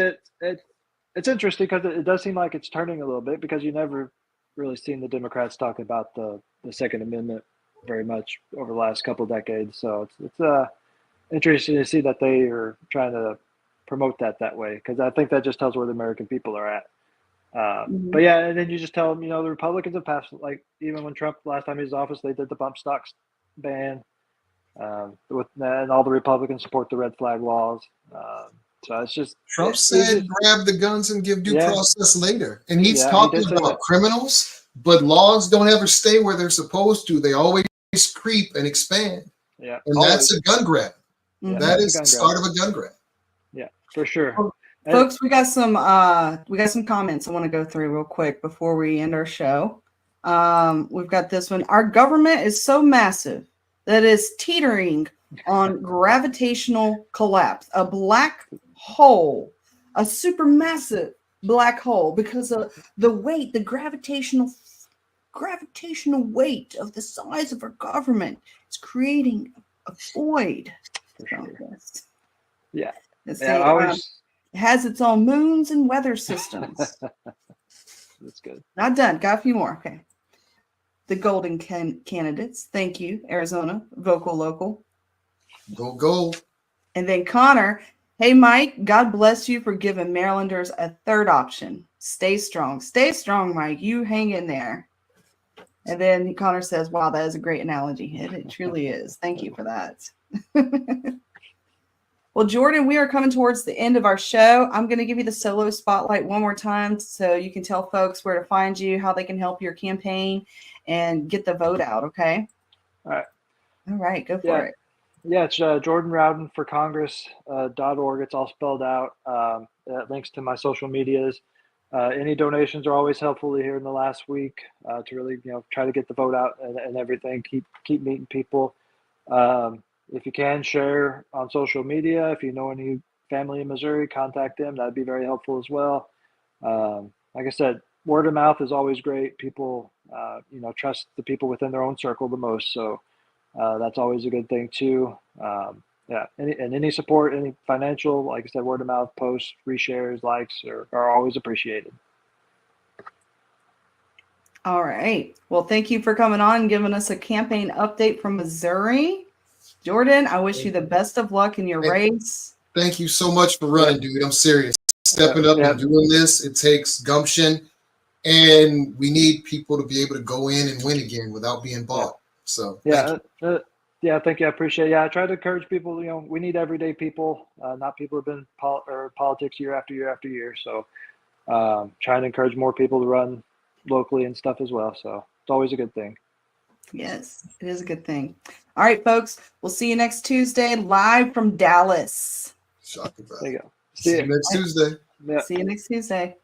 Speaker 12: interesting because it does seem like it's turning a little bit, because you never really seen the Democrats talk about the Second Amendment very much over the last couple of decades. So it's interesting to see that they are trying to promote that way, because I think that just tells where the American people are at. But yeah, and then you just tell them, the Republicans have passed, like even when Trump last time he was in office, they did the bump stocks ban. And all the Republicans support the red flag laws. So it's just
Speaker 2: Trump said grab the guns and give due process later, and he's talking about criminals, but laws don't ever stay where they're supposed to. They always creep and expand.
Speaker 12: Yeah,
Speaker 2: and that's a gun grab. That is the start of a gun grab.
Speaker 12: Yeah, for sure.
Speaker 1: Folks, we got some comments I want to go through real quick before we end our show. We've got this one. Our government is so massive that is teetering on gravitational collapse, a black hole, a supermassive black hole, because of the weight, the gravitational weight of the size of our government is creating a void.
Speaker 12: Yeah.
Speaker 1: It has its own moons and weather systems.
Speaker 12: That's good.
Speaker 1: Not done. Got a few more. Okay. The golden candidates. Thank you, Arizona. Vocal local.
Speaker 2: Go gold.
Speaker 1: And then Connor. Hey, Mike. God bless you for giving Marylanders a third option. Stay strong. Stay strong, Mike. You hang in there. And then Connor says, wow, that is a great analogy. It truly is. Thank you for that. Well, Jordan, we are coming towards the end of our show. I'm going to give you the solo spotlight one more time so you can tell folks where to find you, how they can help your campaign, and get the vote out, okay?
Speaker 12: All right.
Speaker 1: All right, go for it.
Speaker 12: Yeah, it's jordanrowdenforcongress.org. It's all spelled out. It links to my social medias. Any donations are always helpful here in the last week to really, try to get the vote out and everything. Keep meeting people. If you can, share on social media. If you know any family in Missouri, contact them. That'd be very helpful as well. Like I said, word of mouth is always great. People, trust the people within their own circle the most. So that's always a good thing too. Any support, any financial, like I said, word of mouth, posts, reshares, likes are always appreciated.
Speaker 1: All right. Well, thank you for coming on and giving us a campaign update from Missouri. Jordan, I wish you the best of luck in your race.
Speaker 2: Thank you so much for running, dude. I'm serious. Stepping up and doing this, it takes gumption, and we need people to be able to go in and win again without being bought. So
Speaker 12: thank you. Thank you. I appreciate it. Yeah, I try to encourage people. We need everyday people, not people who've been politics year after year after year. So trying to encourage more people to run locally and stuff as well. So it's always a good thing.
Speaker 1: Yes, it is a good thing. All right, folks. We'll see you next Tuesday live from Dallas.
Speaker 2: Shocking.
Speaker 12: There you go.
Speaker 2: See you next Tuesday.
Speaker 1: See you next Tuesday.